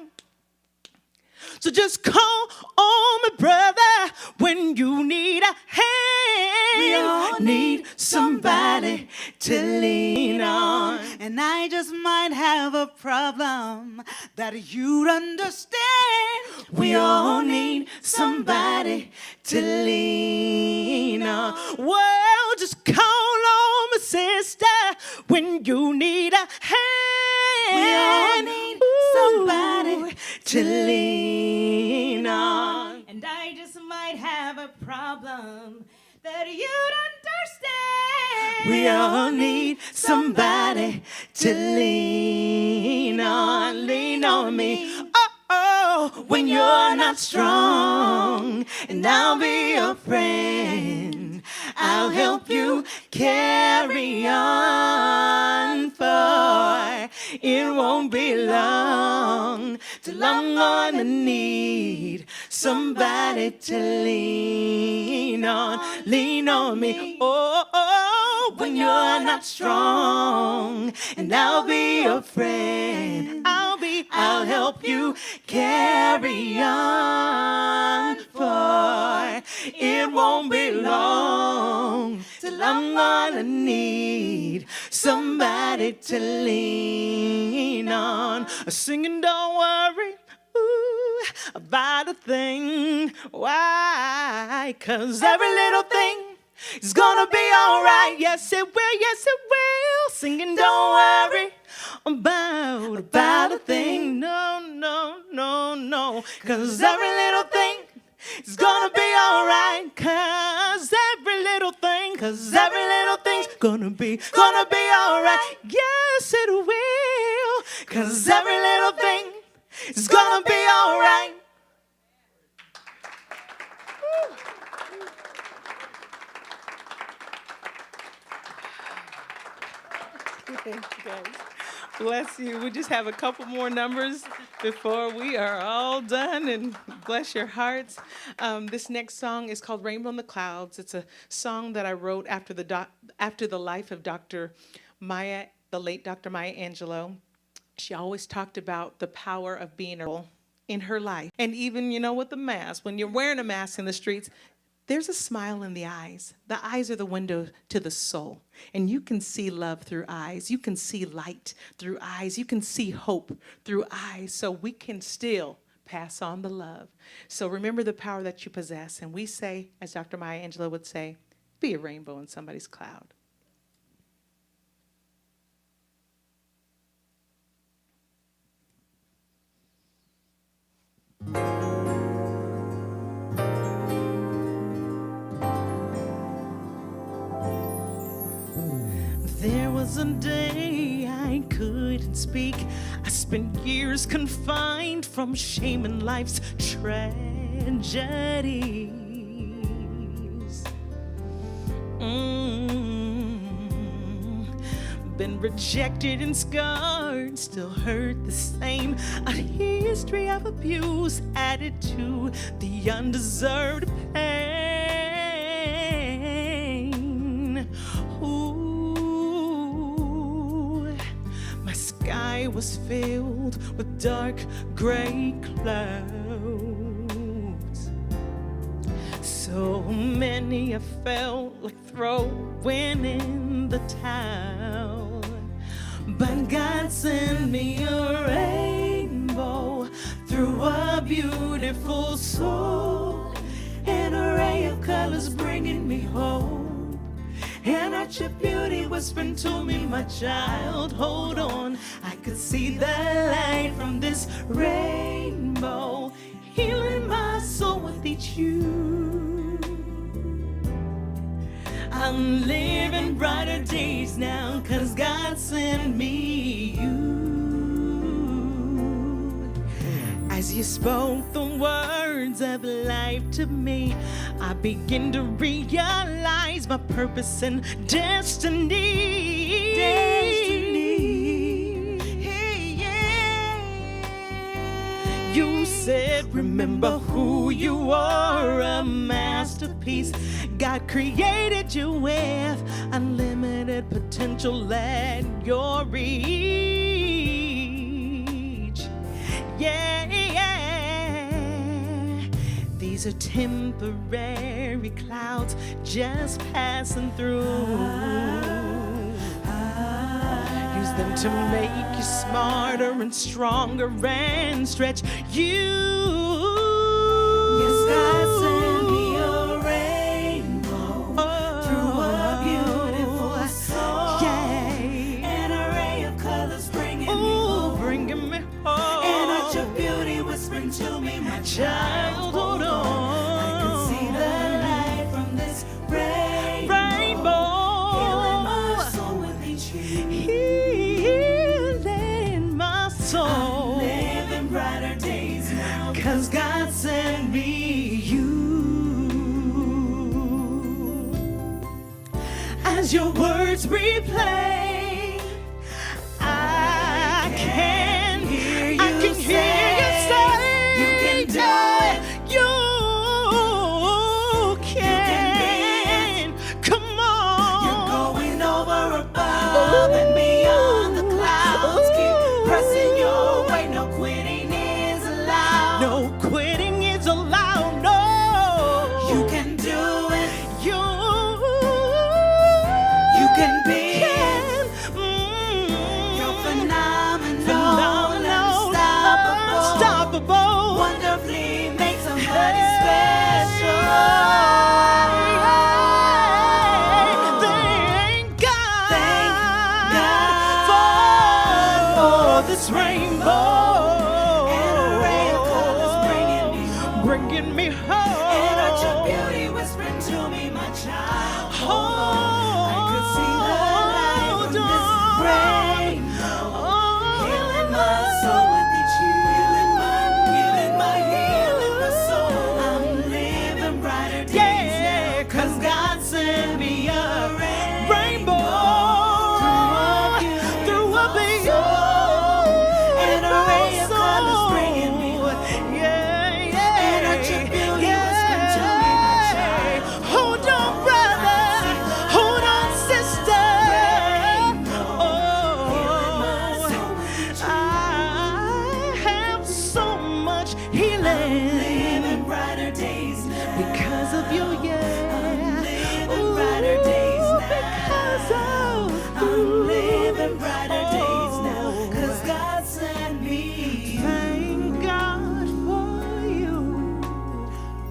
So just call on me, brother, when you need a hand. We all need somebody to lean on. and I just might have a problem that you'd understand. We all need somebody to lean on. Well, just call on me, sister, when you need a hand. We all need somebody to lean on. And I just might have a problem that you'd understand. We all need somebody to lean on. Lean on me. Oh, when you're not strong, and I'll be your friend. I'll help you carry on, for it won't be long till I'm gonna need somebody to lean on me. Oh, when you're not strong. And I'll be your friend. I'll help you carry on. For it won't be long till I'm gonna need somebody to lean on. Singing, don't worry about a thing. Why? 'Cause every little thing is gonna be alright. Yes, it will, yes, it will. Singing, don't worry about a thing. No, no, no, no. 'Cause every little thing is gonna be alright. 'Cause every little thing's gonna be alright. Yes, it will. 'Cause every little thing is gonna be alright. Thank you, guys. Bless you. We just have a couple more numbers before we are all done, and bless your hearts. This next song is called Rainbow in the Clouds. It's a song that I wrote after the life of Dr. Maya, the late Dr. Maya Angelou. She always talked about the power of being in her life. And even, with the mask, when you're wearing a mask in the streets, there's a smile in the eyes. The eyes are the window to the soul. And you can see love through eyes. You can see light through eyes. You can see hope through eyes. So we can still pass on the love. So remember the power that you possess. And we say, as Dr. Maya Angelou would say, be a rainbow in somebody's cloud. There was a day I couldn't speak. I spent years confined from shame and life's tragedies. Been rejected and scarred, still hurt the same. A history of abuse added to the undeserved pain. Ooh, my sky was filled with dark gray clouds. So many I felt like throwing in the towel. But God sent me a rainbow through a beautiful soul, an array of colors bringing me hope. And at your beauty whispering to me, my child, hold on. I could see the light from this rainbow, healing my soul with each hue. I'm living brighter days now, 'cause God sent me you. As you spoke the words of life to me, I begin to realize my purpose and destiny. Hey, yeah. You said, remember who you are, a masterpiece. God created you with unlimited potential at your reach. Yeah, yeah. These are temporary clouds just passing through. Use them to make you smarter and stronger and stretch you. Yes, God sent me a rainbow through a beautiful soul. Yeah. An array of colors bringing me home. And at your beauty whispering to me, my child, hold on. I can see the light from this rainbow. Healing my soul with each healing my soul. I'm living brighter days now, 'cause God sent me you. As your words replay, I can hear you say, you can do it. You can. Come on. You're going over my child. Oh, I could see the light from this rainbow, healing my soul. I need you healing my soul. I'm living brighter days now, 'cause God sent me a rainbow through a beautiful and a ray of colors bringing me home. And a chip beauty whispering to me, my child. Hold on, brother. Hold on, sister. I have so much healing Living brighter days now. because of you, yeah. Living brighter days now. Because of I'm living brighter days now, 'cause God sent me Thank God for you.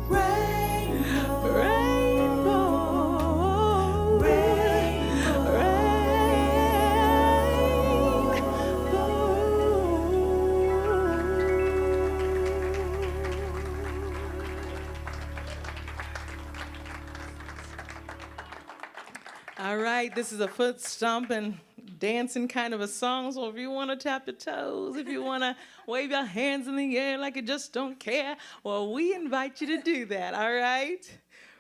rainbow, Rainbow. All right, this is a foot stomping, dancing kind of a song. So if you want to tap your toes, if you want to wave your hands in the air like you just don't care, well, we invite you to do that, all right?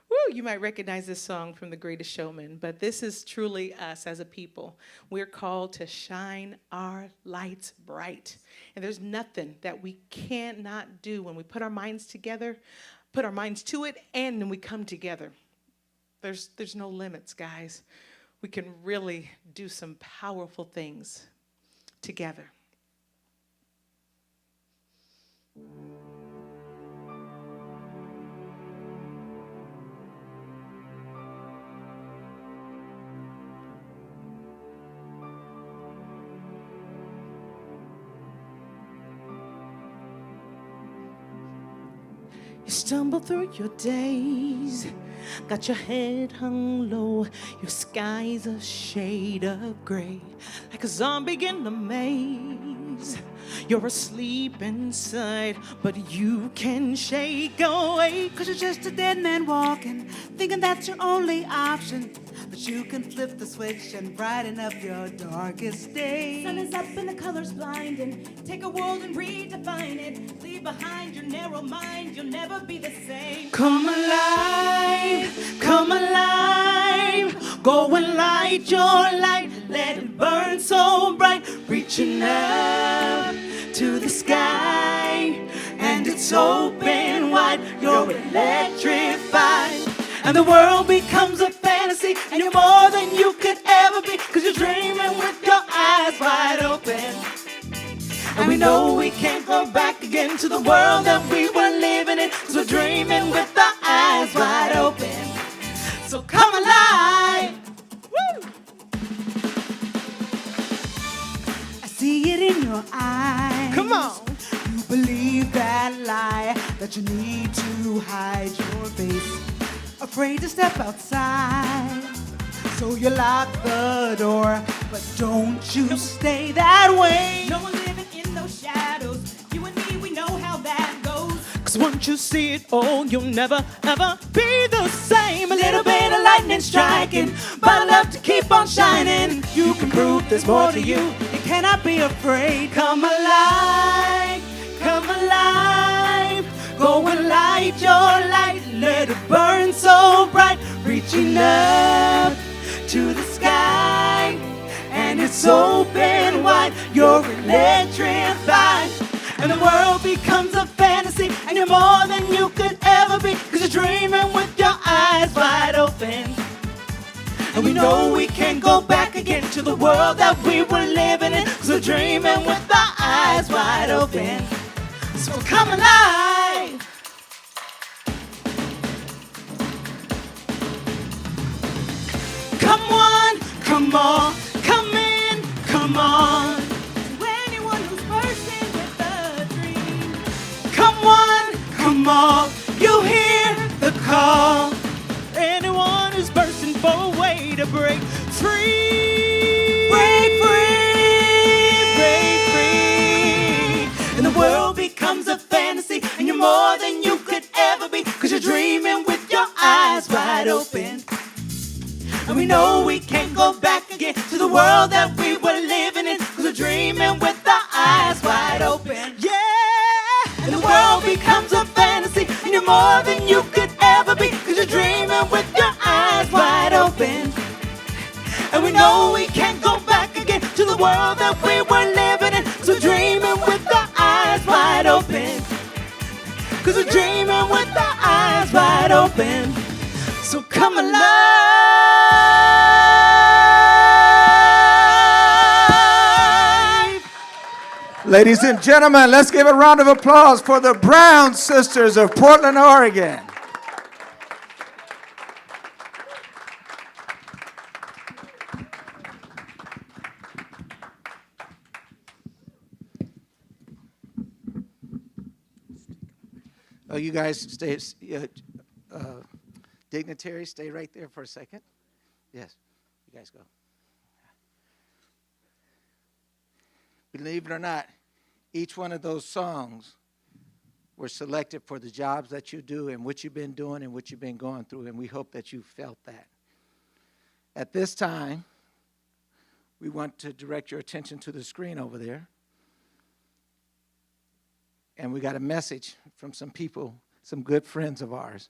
Woo, you might recognize this song from The Greatest Showman, but this is truly us as a people. We're called to shine our lights bright. And there's nothing that we cannot do when we put our minds together, put our minds to it, and then we come together. There's no limits, guys. We can really do some powerful things together. You stumble through your days, got your head hung low, your sky's a shade of gray, like a zombie in a maze. You're asleep inside, but you can shake away. 'Cause you're just a dead man walking, thinking that's your only option. But you can flip the switch and brighten up your darkest day. Sun is up and the colors blinding. Take a world and redefine it. Leave behind your narrow mind. You'll never be the same. Come alive, come alive. Go and light your light. Let it burn so bright. Reaching up to the sky. And it's open wide. You're electrified. And the world becomes a fantasy. And you're more than you could ever be. 'Cause you're dreaming with your eyes wide open. And we know we can't go back again to the world that we were living in. 'Cause we're dreaming with our eyes wide open. So come alive. Woo! I see it in your eyes. Come on. You believe that lie that you need to hide your face. Afraid to step outside. So you lock the door, but don't you stay that way. No one living in those shadows. You and me, we know how that goes. 'Cause once you see it all, you'll never, ever be the same. A little bit of lightning striking, but love to keep on shining. You can prove there's more to you. You cannot be afraid. Come alive, come alive. Go and light your light. Let it burn so bright. Reaching up to the sky. And it's open wide. You're electrified. And the world becomes a fantasy. And you're more than you could ever be. 'Cause you're dreaming with your eyes wide open. And we know we can't go back again to the world that we were living in. 'Cause we're dreaming with our eyes wide open. So come alive. Come on, come on, come in, come on. To anyone who's bursting with a dream. Come on, you hear the call. Anyone who's bursting for a way to break free. Break free, break free. And the world becomes a fantasy, and you're more than you could ever be. 'Cause you're dreaming with your eyes eyes wide open. And we know we can't go back again to the world that we were living in, 'cause we're dreaming with our eyes wide open. Yeah! And the world becomes a fantasy, and you're more than you could ever be, 'cause you're dreaming with your eyes wide open. And we know we can't go back again to the world that we were living in, so dreaming with our eyes wide open. 'Cause we're dreaming with our eyes wide open. So come alive. Ladies and gentlemen, let's give a round of applause for the Brown Sisters of Portland, Oregon. Oh, you guys stay, dignitaries, stay right there for a second. Yes, you guys go. Believe it or not, each one of those songs were selected for the jobs that you do and what you've been doing and what you've been going through, and we hope that you felt that. At this time, we want to direct your attention to the screen over there. And we got a message from some people, some good friends of ours.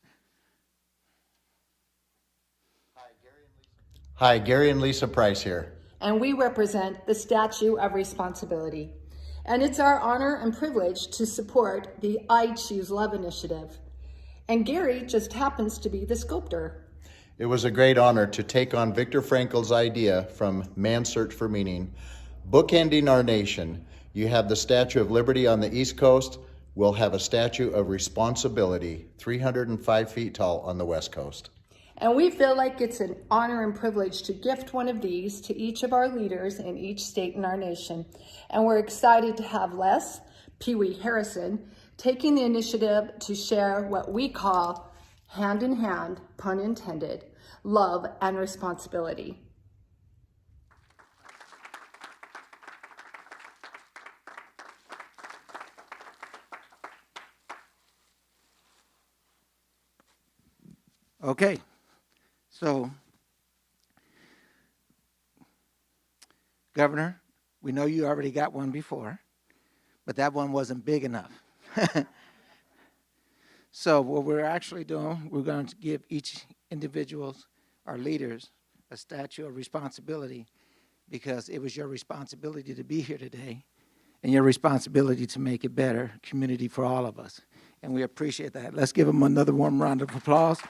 Hi, Gary and Lisa Price here. And we represent the Statue of Responsibility. And it's our honor and privilege to support the I Choose Love initiative. And Gary just happens to be the sculptor. It was a great honor to take on Viktor Frankl's idea from Man's Search for Meaning. Bookending our nation, you have the Statue of Liberty on the East Coast. We'll have a Statue of Responsibility, 305 feet tall, on the West Coast. And we feel like it's an honor and privilege to gift one of these to each of our leaders in each state in our nation. And we're excited to have Les Pee Wee Harrison taking the initiative to share what we call hand in hand, pun intended, love and responsibility. Okay, so, Governor, we know you already got one before, but that one wasn't big enough. So what we're actually doing, we're going to give each individual, our leaders, a statue of responsibility, because it was your responsibility to be here today and your responsibility to make it better, community for all of us. And we appreciate that. Let's give them another warm round of applause.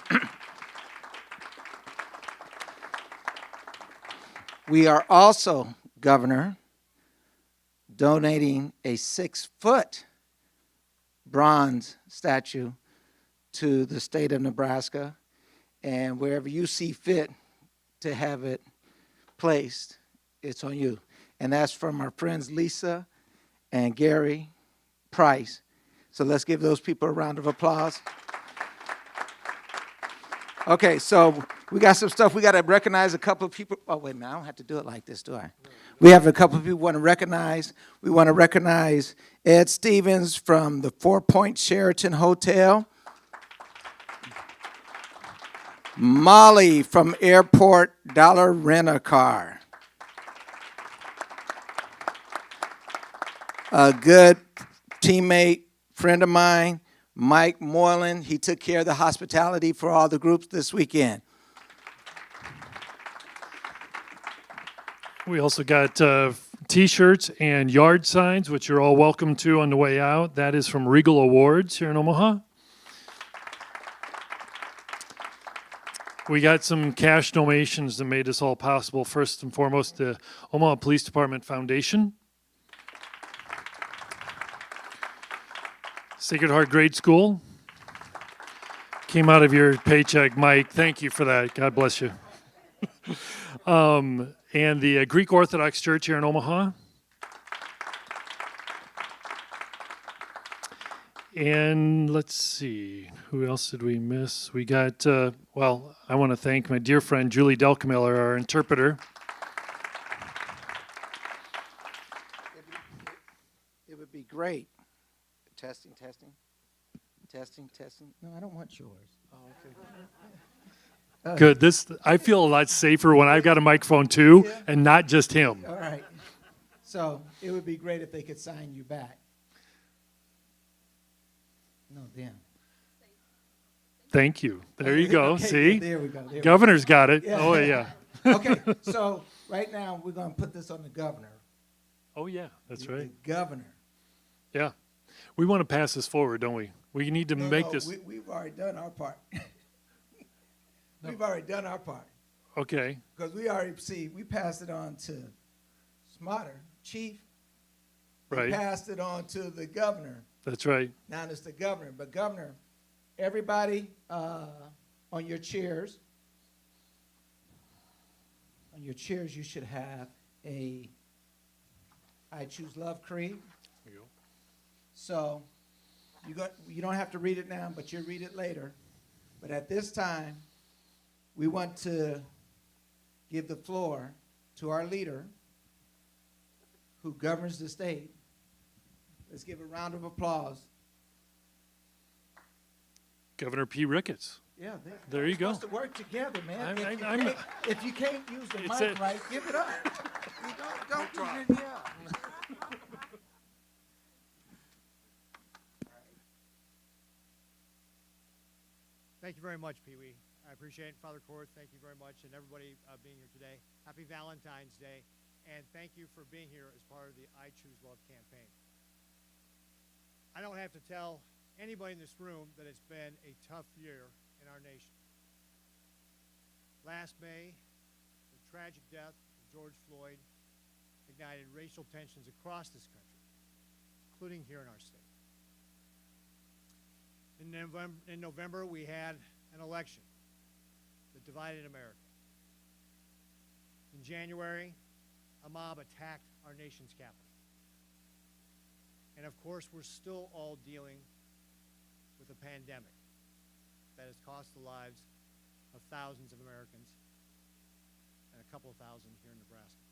We are also, Governor, donating a 6-foot bronze statue to the state of Nebraska, and wherever you see fit to have it placed, it's on you. And that's from our friends Lisa and Gary Price. So let's give those people a round of applause. Okay, so we got some stuff. We got to recognize a couple of people. Oh, wait a minute. I don't have to do it like this, do I? We have a couple of people we want to recognize. We want to recognize Ed Stevens from the 4 Point Sheraton Hotel. Molly from Airport Dollar Rent-A-Car. A good teammate, friend of mine, Mike Moylan. He took care of the hospitality for all the groups this weekend. We also got T-shirts and yard signs, which you're all welcome to on the way out. That is from Regal Awards here in Omaha. We got some cash donations that made this all possible. First and foremost, the Omaha Police Department Foundation. Sacred Heart Grade School. Came out of your paycheck, Mike. Thank you for that. God bless you. And the Greek Orthodox Church here in Omaha. And let's see, who else did we miss? We got, well, I want to thank my dear friend Julie Delkamiller, our interpreter. It would be great. Testing. No, I don't want yours. Oh, okay. Good. I feel a lot safer when I've got a microphone too, Yeah. and not just him. All right. So it would be great if they could sign you back. No, them. Thank you. There you go. Okay, See? there we go. There we go. Governor's got it. Yeah. Oh, yeah. Okay, so right now, we're going to put this on the governor. Oh, yeah. That's The right. governor. Yeah. We want to pass this forward, don't we? We need to make this. We've already done our part. We've already done our part. Okay. Because we passed it on to Smarter, Chief. We Right. passed it on to the governor. That's right. Now it's the governor. But governor, everybody on your chairs, you should have a I Choose Love Creed. There you go. So you don't have to read it now, but you'll read it later. But at this time, we want to give the floor to our leader who governs the state. Let's give a round of applause. Governor P. Ricketts. Yeah, There you go. We're supposed to work together, man. I'm- If you can't use the It's mic a- right, give it up. Don't give me up. Thank you very much, Pee-wee. I appreciate it. Father Court, thank you very much, and everybody being here today. Happy Valentine's Day, and thank you for being here as part of the I Choose Love campaign. I don't have to tell anybody in this room that it's been a tough year in our nation. Last May, the tragic death of George Floyd ignited racial tensions across this country, including here in our state. In November, we had an election that divided America. In January, a mob attacked our nation's capital. And of course, we're still all dealing with a pandemic that has cost the lives of thousands of Americans and a couple of thousand here in Nebraska.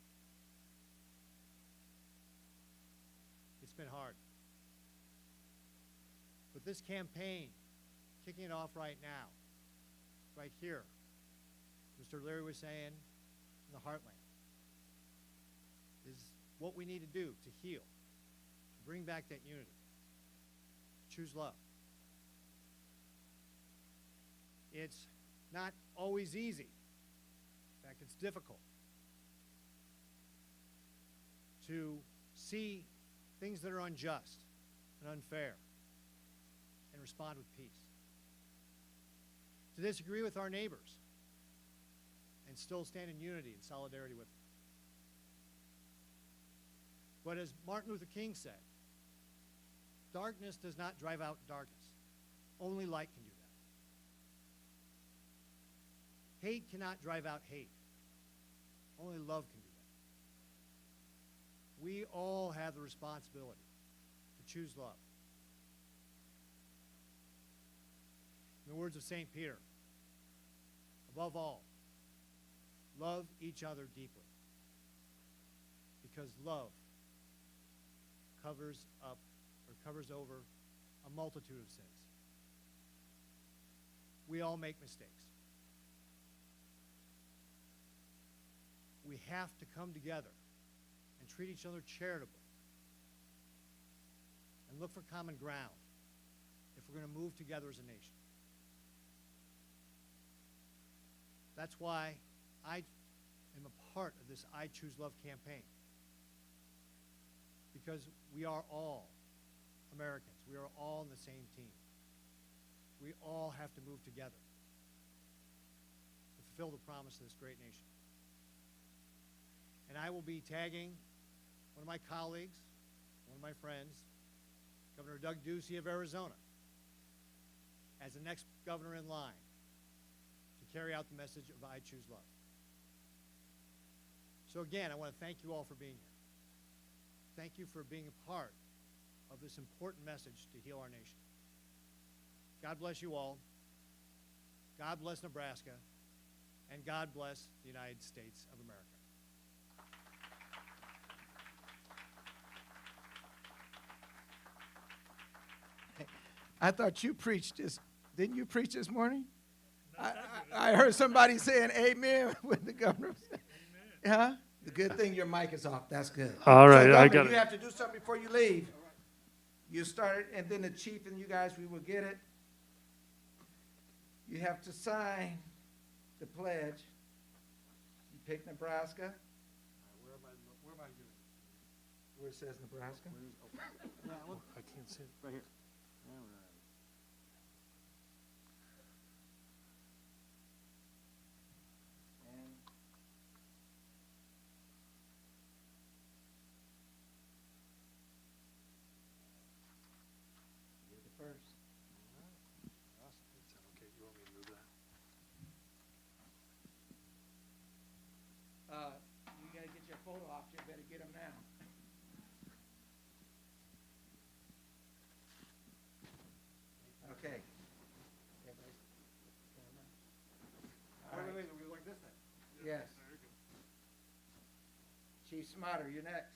It's been hard. But this campaign, kicking it off right now, right here, Mr. Leary was saying, in the heartland, is what we need to do to heal, to bring back that unity. Choose love. It's not always easy. In fact, it's difficult to see things that are unjust and unfair and respond with peace. To disagree with our neighbors and still stand in unity and solidarity with them. But as Martin Luther King said, darkness does not drive out darkness. Only light can do that. Hate cannot drive out hate. Only love can do that. We all have the responsibility to choose love. In the words of St. Peter, above all, love each other deeply, because love covers up or covers over a multitude of sins. We all make mistakes. We have to come together and treat each other charitably and look for common ground if we're going to move together as a nation. That's why I am a part of this I Choose Love campaign. Because we are all Americans. We are all on the same team. We all have to move together to fulfill the promise of this great nation. And I will be tagging one of my colleagues, one of my friends, Governor Doug Ducey of Arizona, as the next governor in line to carry out the message of I Choose Love. So again, I want to thank you all for being here. Thank you for being a part of this important message to heal our nation. God bless you all. God bless Nebraska. And God bless the United States of America. I thought you preached this. Didn't you preach this morning? I heard somebody saying amen when the governor was saying. Huh? The good thing your mic is off. That's good. All right, So, I Governor, got you it. have to do something before you leave. You start it, and then the chief and you guys, we will get it. You have to sign the pledge. You pick Nebraska. Where am I doing? Where it says Nebraska? I can't see it. Right here. And you're the first. Okay, you want me to move that? You gotta get your photo off. You better get them now. Okay. Everybody, camera. All right. Wait, we like this then? Yes. Chief Smarter, you're next.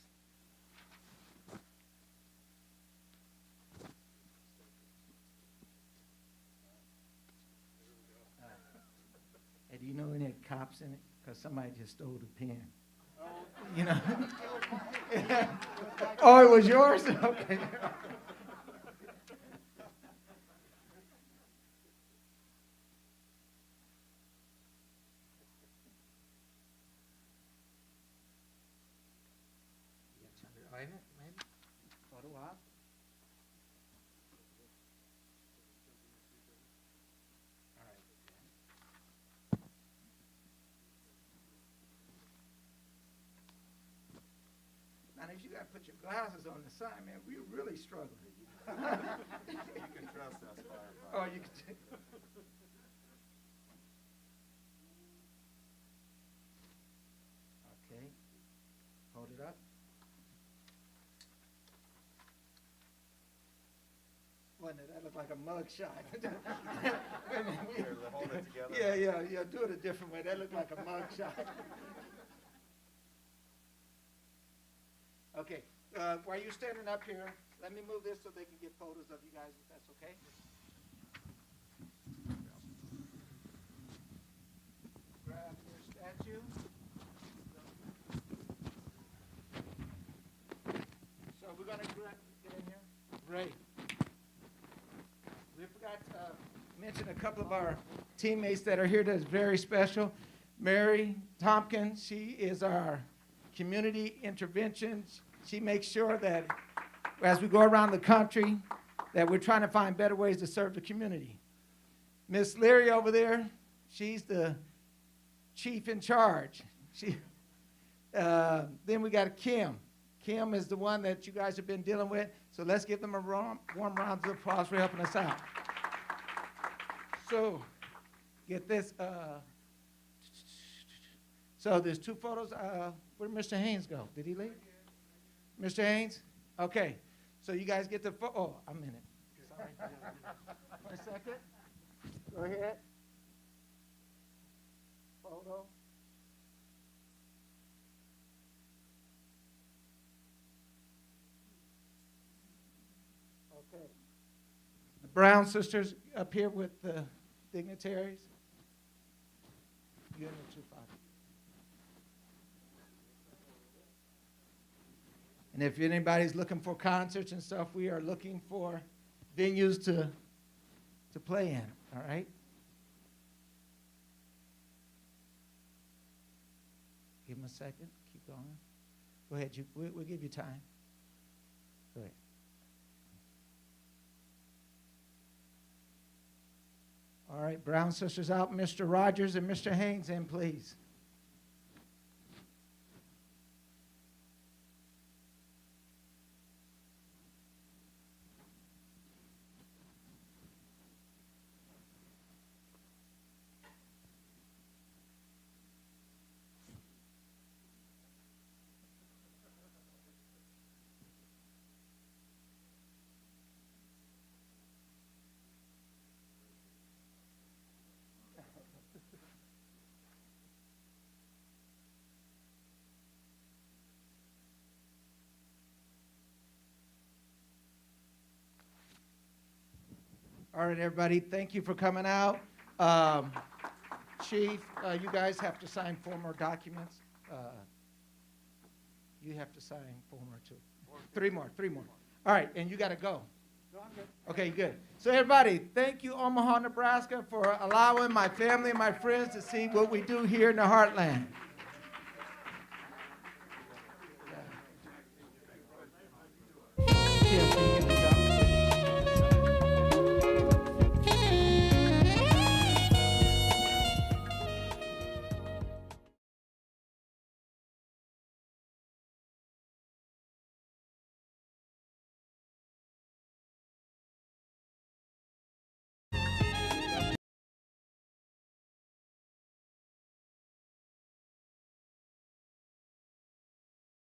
Hey, do you know any cops in it? Because somebody just stole the pen. You know? Oh, it was yours? Okay. Wait a minute, maybe? Photo op? All right. Now, if you gotta put your glasses on the side, man, we're really struggling. You can trust us, firefighter. Oh, you can take. Okay. Hold it up. Well, that looked like a mug shot. Hold it together. Yeah, do it a different way. That looked like a mug shot. Okay, while you're standing up here, let me move this so they can get photos of you guys, if that's okay. Grab your statue. So we're gonna get in here. Great. We forgot to mention a couple of our teammates that are here that's very special. Mary Tompkins, she is our community interventions. She makes sure that as we go around the country, that we're trying to find better ways to serve the community. Miss Leary over there, she's the chief in charge. Then we got Kim. Kim is the one that you guys have been dealing with, so let's give them a warm round of applause for helping us out. So, get this. So there's two photos. Where did Mr. Haynes go? Did he leave? Mr. Haynes? Okay. So you guys get the photo. Oh, I'm in it. Sorry. 1 second. Go ahead. Photo. Okay. The Brown sisters up here with the dignitaries. You and the two fathers. And if anybody's looking for concerts and stuff, we are looking for venues to play in, all right? Give them a second. Keep going. Go ahead. We'll give you time. Go ahead. All right, Brown sisters out. Mr. Rogers and Mr. Haynes in, please. All right, everybody, thank you for coming out. Chief, you guys have to sign 4 more documents. You have to sign 4 more too. 3 more. All right, and you got to go. Okay, good. So everybody, thank you, Omaha, Nebraska, for allowing my family and my friends to see what we do here in the Heartland.